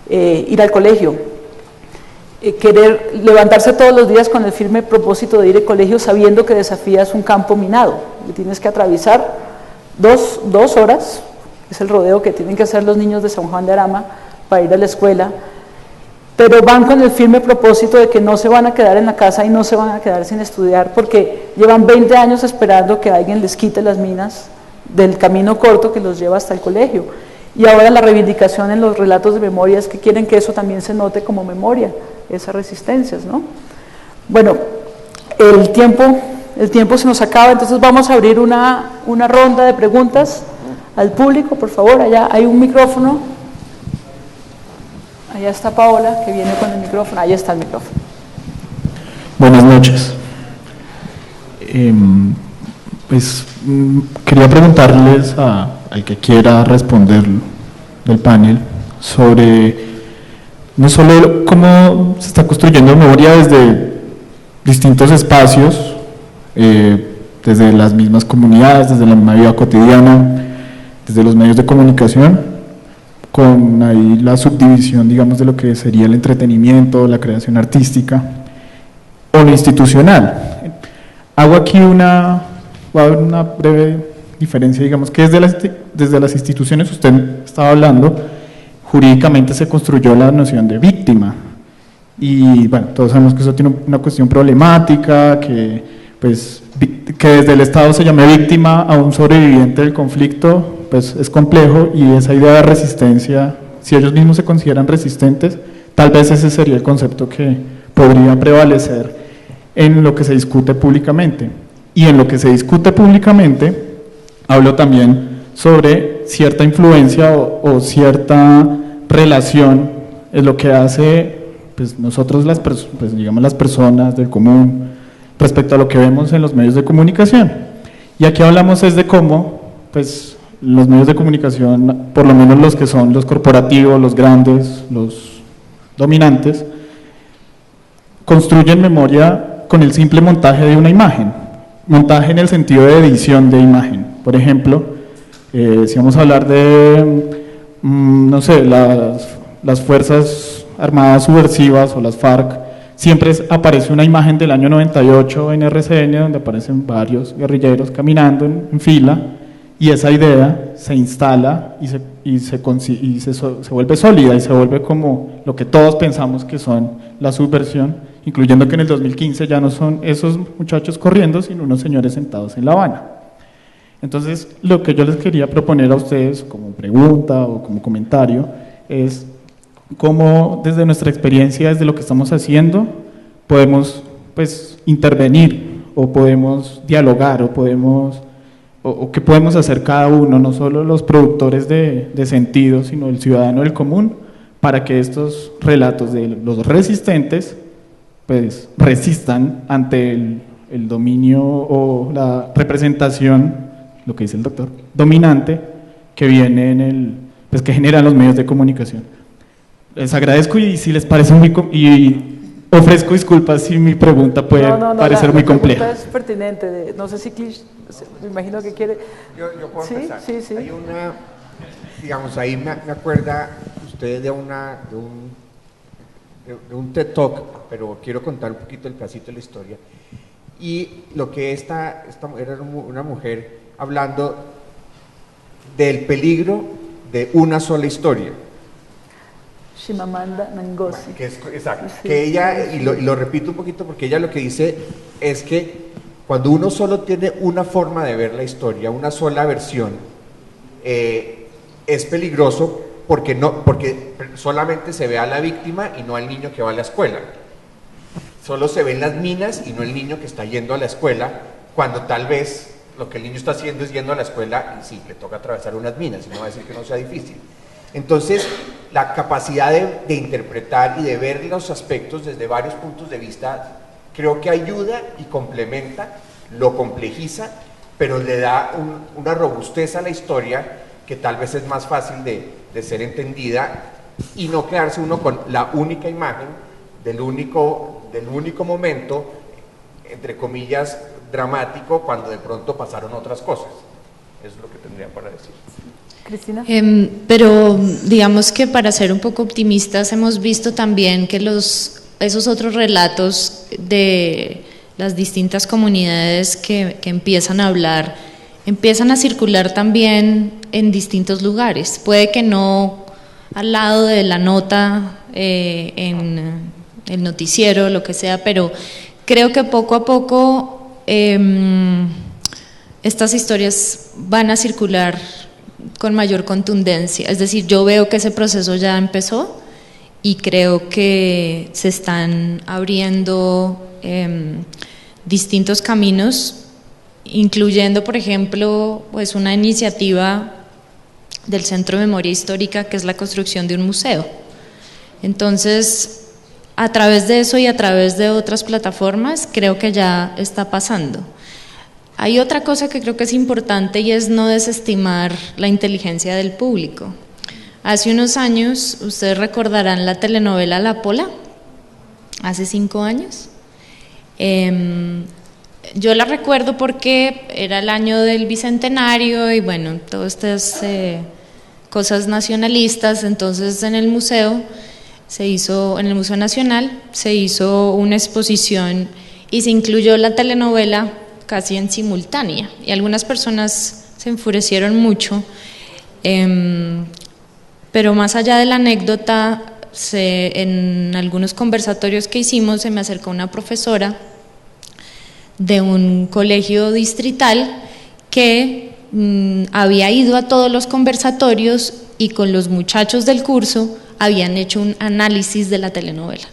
Ir al colegio, querer levantarse todos los días con el firme propósito de ir al colegio sabiendo que desafías un campo minado, que tienes que atravesar dos horas, es el rodeo que tienen que hacer los niños de San Juan de Arama para ir a la escuela, pero van con el firme propósito de que no se van a quedar en la casa y no se van a quedar sin estudiar porque llevan 20 años esperando que alguien les quite las minas del camino corto que los lleva hasta el colegio. Y ahora la reivindicación en los relatos de memoria es que quieren que eso también se note como memoria, esas resistencias, ¿no? Bueno, el tiempo se nos acaba, entonces vamos a abrir una ronda de preguntas al público, por favor. Allá hay un micrófono, allá está Paola, que viene con el micrófono, ahí está el micrófono. Buenas noches. Quería preguntarles al que quiera responder del panel sobre no solo cómo se está construyendo memoria desde distintos espacios, desde las mismas comunidades, desde la misma vida cotidiana, desde los medios de comunicación, con ahí la subdivisión, digamos, de lo que sería el entretenimiento, la creación artística o lo institucional. Hago aquí una breve diferencia, digamos que desde las instituciones, usted estaba hablando, jurídicamente se construyó la noción de víctima, y bueno, todos sabemos que eso tiene una cuestión problemática, que desde el Estado se llame víctima a un sobreviviente del conflicto, pues es complejo, y esa idea de resistencia, si ellos mismos se consideran resistentes, tal vez ese sería el concepto que podría prevalecer en lo que se discute públicamente. Y en lo que se discute públicamente, hablo también sobre cierta influencia o cierta relación en lo que hace pues, nosotros, digamos las personas del común, respecto a lo que vemos en los medios de comunicación. Y aquí hablamos es de cómo pues, los medios de comunicación, por lo menos los que son los corporativos, los grandes, los dominantes, construyen memoria con el simple montaje de una imagen. montaje en el sentido de edición de imagen. Por ejemplo, si vamos a hablar de, no sé, las Fuerzas Armadas Subversivas o las FARC, siempre aparece una imagen del año 98 en RCN donde aparecen varios guerrilleros caminando en fila, y esa idea se instala y se vuelve sólida y se vuelve como lo que todos pensamos que son la subversión, incluyendo que en el 2015 ya no son esos muchachos corriendo, sino unos señores sentados en La Habana. Entonces, lo que yo les quería proponer a ustedes como pregunta o como comentario es cómo desde nuestra experiencia, desde lo que estamos haciendo, podemos pues intervenir o podemos dialogar o qué podemos hacer cada uno, no solo los productores de sentido, sino el ciudadano del común, para que estos relatos de los resistentes pues resistan ante el dominio o la representación, lo que dice el doctor, dominante que viene pues que generan los medios de comunicación. Les agradezco y si les parece y ofrezco disculpas si mi pregunta puede parecer muy compleja. La pregunta es pertinente, no sé si Clich, me imagino que quiere. Yo puedo empezar. Sí. Hay una, digamos, ahí me acuerda usted de un TED Talk, pero quiero contar un poquito el pedacito de la historia. Y lo que esta era una mujer hablando del peligro de una sola historia. Chimamanda Ngozi. Exacto. Sí. Que ella, y lo repito un poquito porque ella lo que dice es que cuando uno solo tiene una forma de ver la historia, una sola versión, es peligroso porque solamente se ve a la víctima y no al niño que va a la escuela. Solo se ven las minas y no el niño que está yendo a la escuela, cuando tal vez lo que el niño está haciendo es yendo a la escuela y sí, le toca atravesar unas minas, y no va a decir que no sea difícil. Entonces, la capacidad de interpretar y de ver los aspectos desde varios puntos de vista, creo que ayuda y complementa, lo complejiza, pero le da una robustez a la historia que tal vez es más fácil de ser entendida y no quedarse uno con la única imagen del único momento, entre comillas, dramático, cuando de pronto pasaron otras cosas. Eso es lo que tendría para decir. Cristina. Pero digamos que para ser un poco optimistas hemos visto también que esos otros relatos de las distintas comunidades que empiezan a hablar, empiezan a circular también en distintos lugares. Puede que no al lado de la nota en el noticiero, lo que sea, pero creo que poco a poco estas historias van a circular con mayor contundencia. Es decir, yo veo que ese proceso ya empezó y creo que se están abriendo distintos caminos, incluyendo, por ejemplo, pues una iniciativa del Centro de Memoria Histórica, que es la construcción de un museo. Entonces, a través de eso y a través de otras plataformas, creo que ya está pasando. Hay otra cosa que creo que es importante y es no desestimar la inteligencia del público. Hace unos años, ustedes recordarán la telenovela La Pola, hace 5 años. Yo la recuerdo porque era el año del Bicentenario y bueno, todas estas cosas nacionalistas. Entonces en el Museo Nacional se hizo una exposición y se incluyó la telenovela casi en simultánea, y algunas personas se enfurecieron mucho, pero más allá de la anécdota, en algunos conversatorios que hicimos se me acercó una profesora de un colegio distrital que había ido a todos los conversatorios y con los muchachos del curso habían hecho un análisis de la telenovela.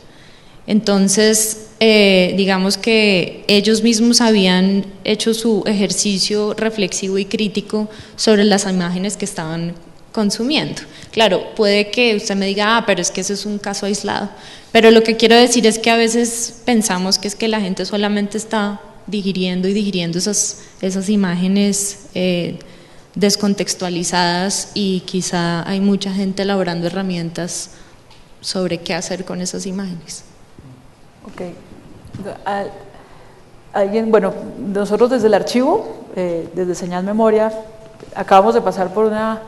Entonces, digamos que ellos mismos habían hecho su ejercicio reflexivo y crítico sobre las imágenes que estaban consumiendo. Claro, puede que usted me diga, pero es que ese es un caso aislado, pero lo que quiero decir es que a veces pensamos que es que la gente solamente está digiriendo esas imágenes descontextualizadas, y quizá hay mucha gente elaborando herramientas sobre qué hacer con esas imágenes. Ok. Bueno, nosotros desde el archivo, desde Señal Memoria, acabamos de pasar por una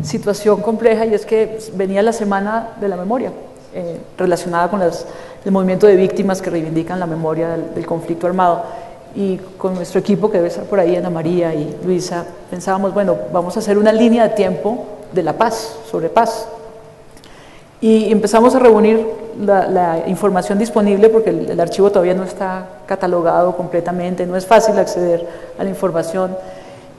situación compleja, y es que venía la Semana de la Memoria, relacionada con el movimiento de víctimas que reivindican la memoria del conflicto armado. Y con nuestro equipo, que debe estar por ahí, Ana María y Luisa, pensábamos, bueno, vamos a hacer una línea de tiempo de la paz, sobre paz. Y empezamos a reunir la información disponible, porque el archivo todavía no está catalogado completamente, no es fácil acceder a la información.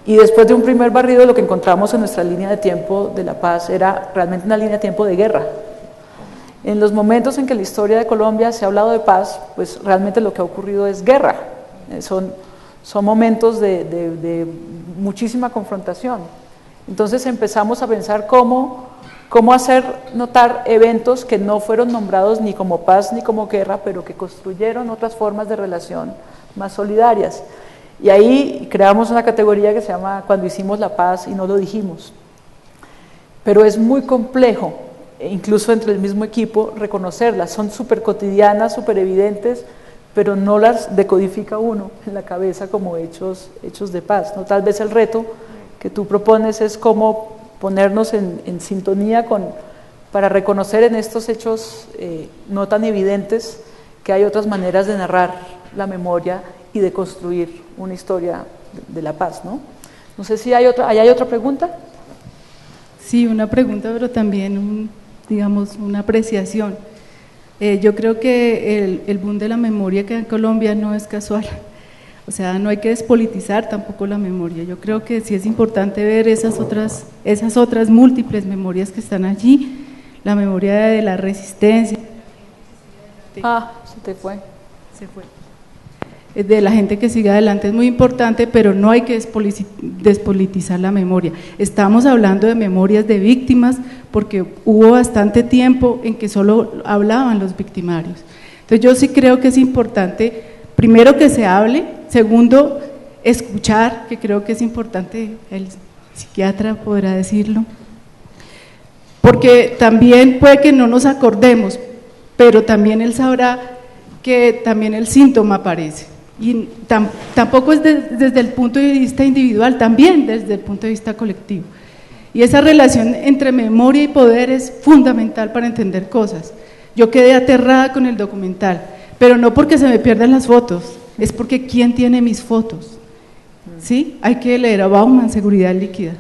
Y después de un primer barrido, lo que encontramos en nuestra línea de tiempo de la paz era realmente una línea de tiempo de guerra. En los momentos en que la historia de Colombia se ha hablado de paz, pues realmente lo que ha ocurrido es guerra. Son momentos de muchísima confrontación. Entonces empezamos a pensar cómo hacer notar eventos que no fueron nombrados ni como paz ni como guerra, pero que construyeron otras formas de relación más solidarias. Y ahí creamos una categoría que se llama Cuando hicimos la paz y no lo dijimos. Pero es muy complejo, incluso entre el mismo equipo, reconocerlas. Son súper cotidianas, súper evidentes, pero no las decodifica uno en la cabeza como hechos de paz, ¿no? Tal vez el reto que tú propones es cómo ponernos en sintonía para reconocer en estos hechos no tan evidentes que hay otras maneras de narrar la memoria y de construir una historia de la paz, ¿no? No sé si hay otra pregunta. Sí, una pregunta, pero también digamos una apreciación. Yo creo que el boom de la memoria que en Colombia no es casual. O sea, no hay que despolitizar tampoco la memoria. Yo creo que sí es importante ver esas otras múltiples memorias que están allí, la memoria de la resistencia. Se te fue. Se fue. De la gente que sigue adelante es muy importante, pero no hay que despolitizar la memoria. Estamos hablando de memorias de víctimas porque hubo bastante tiempo en que solo hablaban los victimarios. Entonces yo sí creo que es importante, primero, que se hable, segundo, escuchar, que creo que es importante, el psiquiatra podrá decirlo, porque también puede que no nos acordemos, pero también él sabrá que también el síntoma aparece. Y tampoco es desde el punto de vista individual, también desde el punto de vista colectivo. Y esa relación entre memoria y poder es fundamental para entender cosas. Yo quedé aterrada con el documental, pero no porque se me pierdan las fotos, es porque ¿quién tiene mis fotos? ¿Sí? Hay que leer a Bauman, Seguridad Líquida,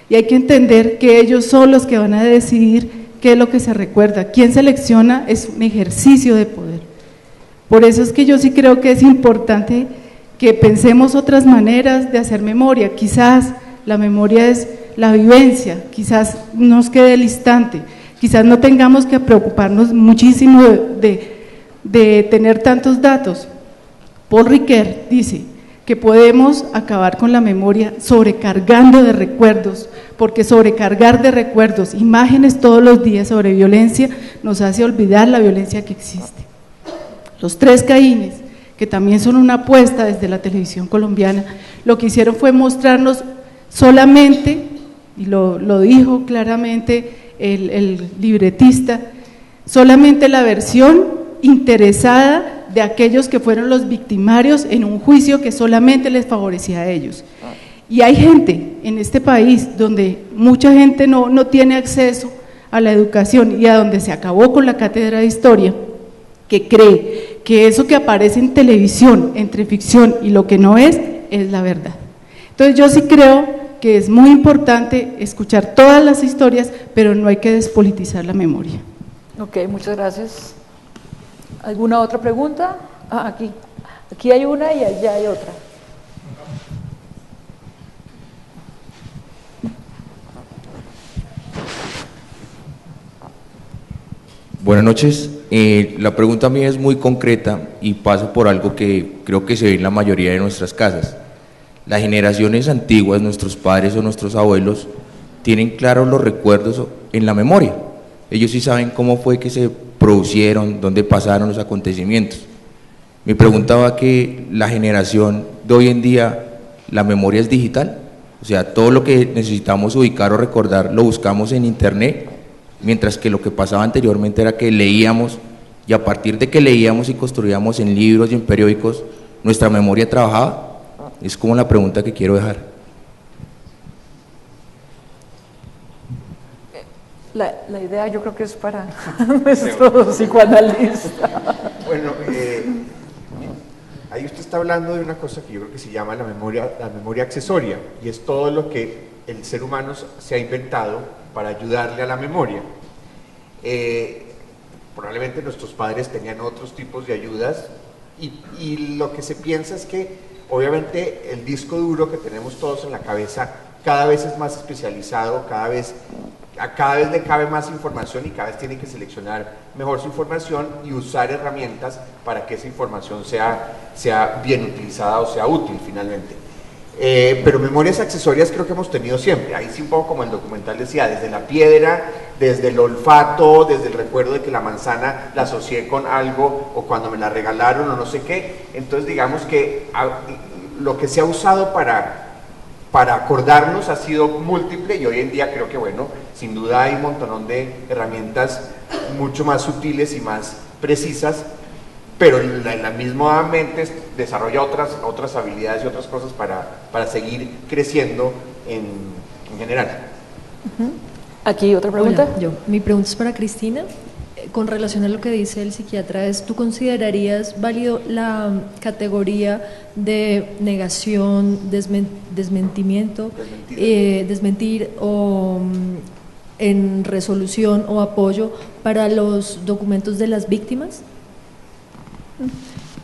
y hay que entender que ellos son los que van a decidir qué es lo que se recuerda. Quien selecciona es un ejercicio de poder. Por eso es que yo sí creo que es importante que pensemos otras maneras de hacer memoria. Quizás la memoria es la vivencia, quizás nos quede el instante, quizás no tengamos que preocuparnos muchísimo de tener tantos datos. Paul Ricoeur dice que podemos acabar con la memoria sobrecargando de recuerdos, porque sobrecargar de recuerdos, imágenes todos los días sobre violencia, nos hace olvidar la violencia que existe. Los 3 Caínes, que también son una apuesta desde la televisión colombiana, lo que hicieron fue mostrarnos solamente, y lo dijo claramente el libretista, solamente la versión interesada de aquellos que fueron los victimarios en un juicio que solamente les favorecía a ellos. Y hay gente en este país donde mucha gente no tiene acceso a la educación y a donde se acabó con la cátedra de historia, que cree que eso que aparece en televisión, entre ficción y lo que no es la verdad. Entonces yo sí creo que es muy importante escuchar todas las historias, pero no hay que despolitizar la memoria. Ok, muchas gracias. ¿Alguna otra pregunta? Aquí hay una y allá hay otra. Buenas noches. La pregunta mía es muy concreta y pasa por algo que creo que se ve en la mayoría de nuestras casas. Las generaciones antiguas, nuestros padres o nuestros abuelos, tienen claros los recuerdos en la memoria. Ellos sí saben cómo fue que se producieron, dónde pasaron los acontecimientos. Mi pregunta va que la generación de hoy en día, ¿la memoria es digital? O sea, todo lo que necesitamos ubicar o recordar lo buscamos en internet, mientras que lo que pasaba anteriormente era que leíamos, y a partir de que leíamos y construíamos en libros y en periódicos, ¿nuestra memoria trabajaba? Es como la pregunta que quiero dejar. La idea yo creo que es para nuestro psicoanalista. Bueno, ahí usted está hablando de una cosa que yo creo que se llama la memoria accesoria, y es todo lo que el ser humano se ha inventado para ayudarle a la memoria. Probablemente nuestros padres tenían otros tipos de ayudas, y lo que se piensa es que obviamente el disco duro que tenemos todos en la cabeza cada vez es más especializado, cada vez le cabe más información, y cada vez tiene que seleccionar mejor su información y usar herramientas para que esa información sea bien utilizada o sea útil finalmente. Pero memorias accesorias creo que hemos tenido siempre. Ahí sí, un poco como el documental decía, desde la piedra, desde el olfato, desde el recuerdo de que la manzana la asocié con algo, o cuando me la regalaron o no sé qué. Entonces digamos que lo que se ha usado para acordarnos ha sido múltiple, y hoy en día creo que, bueno, sin duda hay un montón de herramientas mucho más sutiles y más precisas, pero la misma mente desarrolla otras habilidades y otras cosas para seguir creciendo en general. Aquí otra pregunta. Hola, mi pregunta es para Cristina. Con relación a lo que dice el psiquiatra, ¿tú considerarías válido la categoría de negación, desmentimiento, desmentir o en resolución o apoyo para los documentos de las víctimas?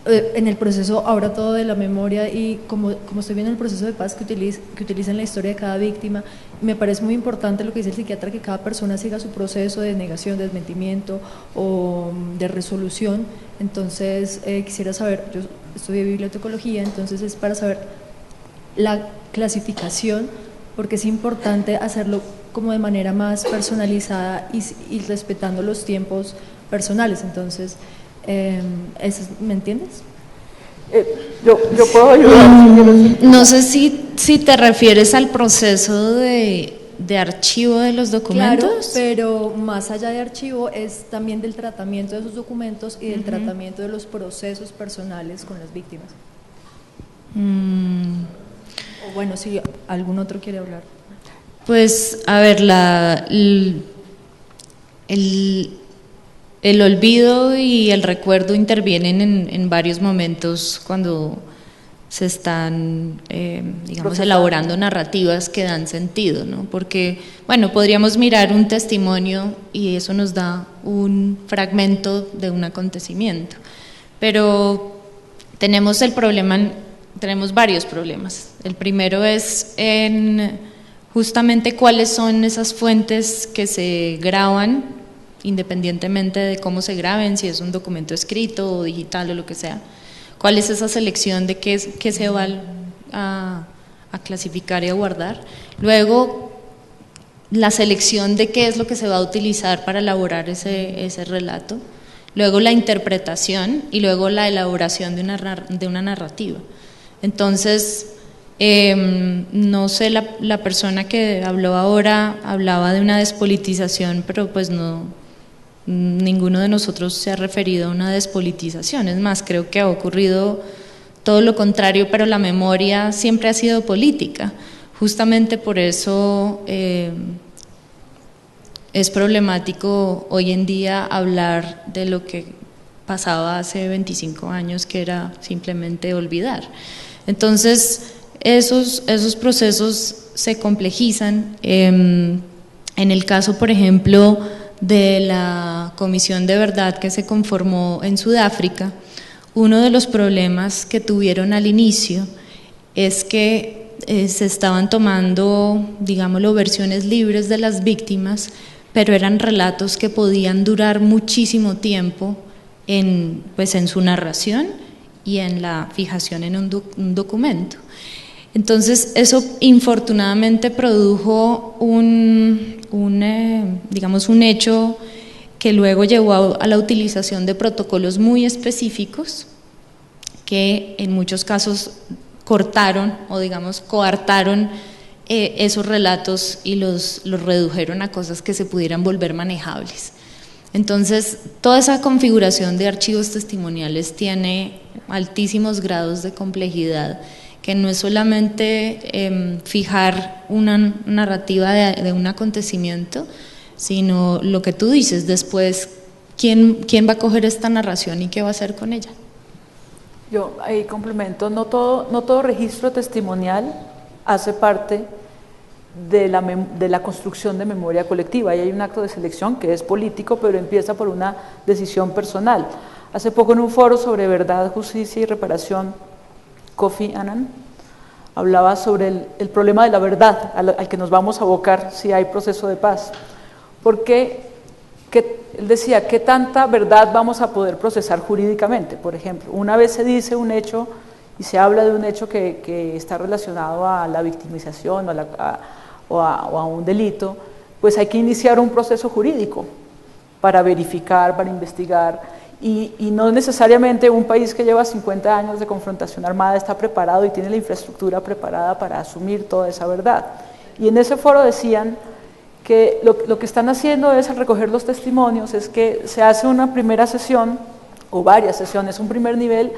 En el proceso, ahora todo de la memoria, y como estoy viendo el proceso de paz que utilizan la historia de cada víctima, me parece muy importante lo que dice el psiquiatra, que cada persona siga su proceso de negación, desmentimiento o de resolución. Entonces quisiera saber, yo estudié bibliotecología, entonces es para saber la clasificación, porque es importante hacerlo como de manera más personalizada y respetando los tiempos personales. Entonces, ¿me entiendes? Yo puedo ayudar. No sé si te refieres al proceso de archivo de los documentos. Claro, pero más allá de archivo es también del tratamiento de esos documentos y del tratamiento de los procesos personales con las víctimas. O bueno, si algún otro quiere hablar. Pues, a ver, el olvido y el recuerdo intervienen en varios momentos cuando se están, digamos, elaborando narrativas que dan sentido, ¿no? Porque, bueno, podríamos mirar un testimonio y eso nos da un fragmento de un acontecimiento, pero tenemos varios problemas. El primero es justamente cuáles son esas fuentes que se graban, independientemente de cómo se graben, si es un documento escrito o digital o lo que sea. ¿Cuál es esa selección de qué se va a clasificar y a guardar? Luego, la selección de qué es lo que se va a utilizar para elaborar ese relato. Luego, la interpretación, y luego la elaboración de una narrativa. Entonces, no sé, la persona que habló ahora hablaba de una despolitización, pero pues ninguno de nosotros se ha referido a una despolitización. Es más, creo que ha ocurrido todo lo contrario, pero la memoria siempre ha sido política. Justamente por eso es problemático hoy en día hablar de lo que pasaba hace 25 años, que era simplemente olvidar. Entonces, esos procesos se complejizan. En el caso, por ejemplo, de la Comisión de Verdad que se conformó en Sudáfrica, uno de los problemas que tuvieron al inicio es que se estaban tomando, digámoslo, versiones libres de las víctimas, pero eran relatos que podían durar muchísimo tiempo en su narración y en la fijación en un documento. Entonces, eso infortunadamente produjo un hecho que luego llevó a la utilización de protocolos muy específicos que en muchos casos cortaron o coartaron esos relatos y los redujeron a cosas que se pudieran volver manejables. Entonces, toda esa configuración de archivos testimoniales tiene altísimos grados de complejidad, que no es solamente fijar una narrativa de un acontecimiento, sino lo que tú dices después, ¿quién va a coger esta narración y qué va a hacer con ella? Yo ahí complemento, no todo registro testimonial hace parte de la construcción de memoria colectiva. Ahí hay un acto de selección que es político, pero empieza por una decisión personal. Hace poco en un foro sobre verdad, justicia y reparación, Kofi Annan hablaba sobre el problema de la verdad al que nos vamos a abocar si hay proceso de paz. Porque él decía, ¿qué tanta verdad vamos a poder procesar jurídicamente? Por ejemplo, una vez se dice un hecho y se habla de un hecho que está relacionado a la victimización o a un delito, pues hay que iniciar un proceso jurídico para verificar, para investigar, y no necesariamente un país que lleva 50 años de confrontación armada está preparado y tiene la infraestructura preparada para asumir toda esa verdad. Y en ese foro decían que lo que están haciendo es, al recoger los testimonios, es que se hace una primera sesión, o varias sesiones, un primer nivel,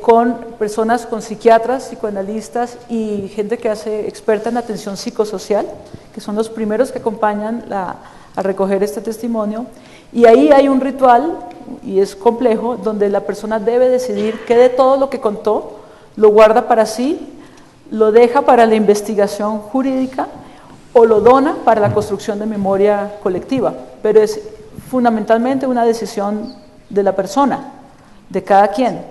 con personas, con psiquiatras, psicoanalistas y gente que hace experta en atención psicosocial, que son los primeros que acompañan a recoger este testimonio, y ahí hay un ritual, y es complejo, donde la persona debe decidir qué de todo lo que contó lo guarda para sí, lo deja para la investigación jurídica o lo dona para la construcción de memoria colectiva, pero es fundamentalmente una decisión de la persona, de cada quien.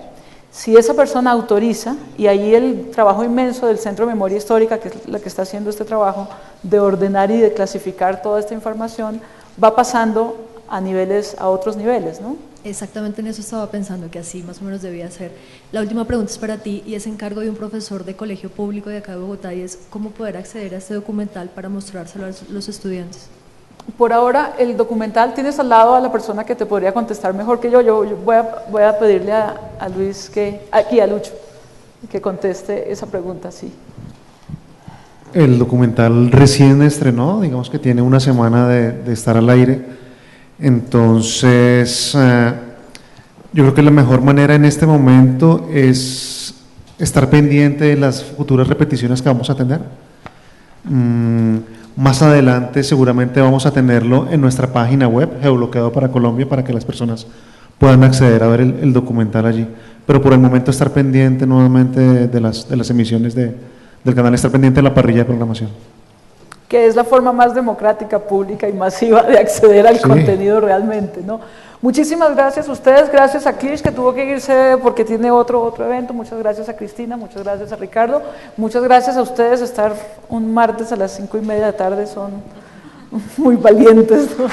Si esa persona autoriza, y ahí el trabajo inmenso del Centro de Memoria Histórica, que es la que está haciendo este trabajo, de ordenar y de clasificar toda esta información, va pasando a otros niveles, ¿no? Exactamente en eso estaba pensando, que así más o menos debía ser. La última pregunta es para ti y es encargo de un profesor de colegio público de acá de Bogotá, y es ¿cómo poder acceder a este documental para mostrárselo a los estudiantes? Por ahora, el documental, tienes al lado a la persona que te podría contestar mejor que yo. Yo voy a pedirle a Luis, a Lucho, que conteste esa pregunta, sí. El documental recién estrenó, digamos que tiene una semana de estar al aire. Entonces, yo creo que la mejor manera en este momento es estar pendiente de las futuras repeticiones que vamos a tener. Más adelante seguramente vamos a tenerlo en nuestra página web, Geobloqueado para Colombia, para que las personas puedan acceder a ver el documental allí. Pero por el momento estar pendiente nuevamente de las emisiones del canal, estar pendiente de la parrilla de programación. Que es la forma más democrática, pública y masiva de acceder al contenido realmente, ¿no? Muchísimas gracias a ustedes, gracias a Klish, que tuvo que irse porque tiene otro evento, muchas gracias a Cristina, muchas gracias a Ricardo, muchas gracias a ustedes. Estar un martes a las 5:30 de la tarde son muy valientes, ¿no?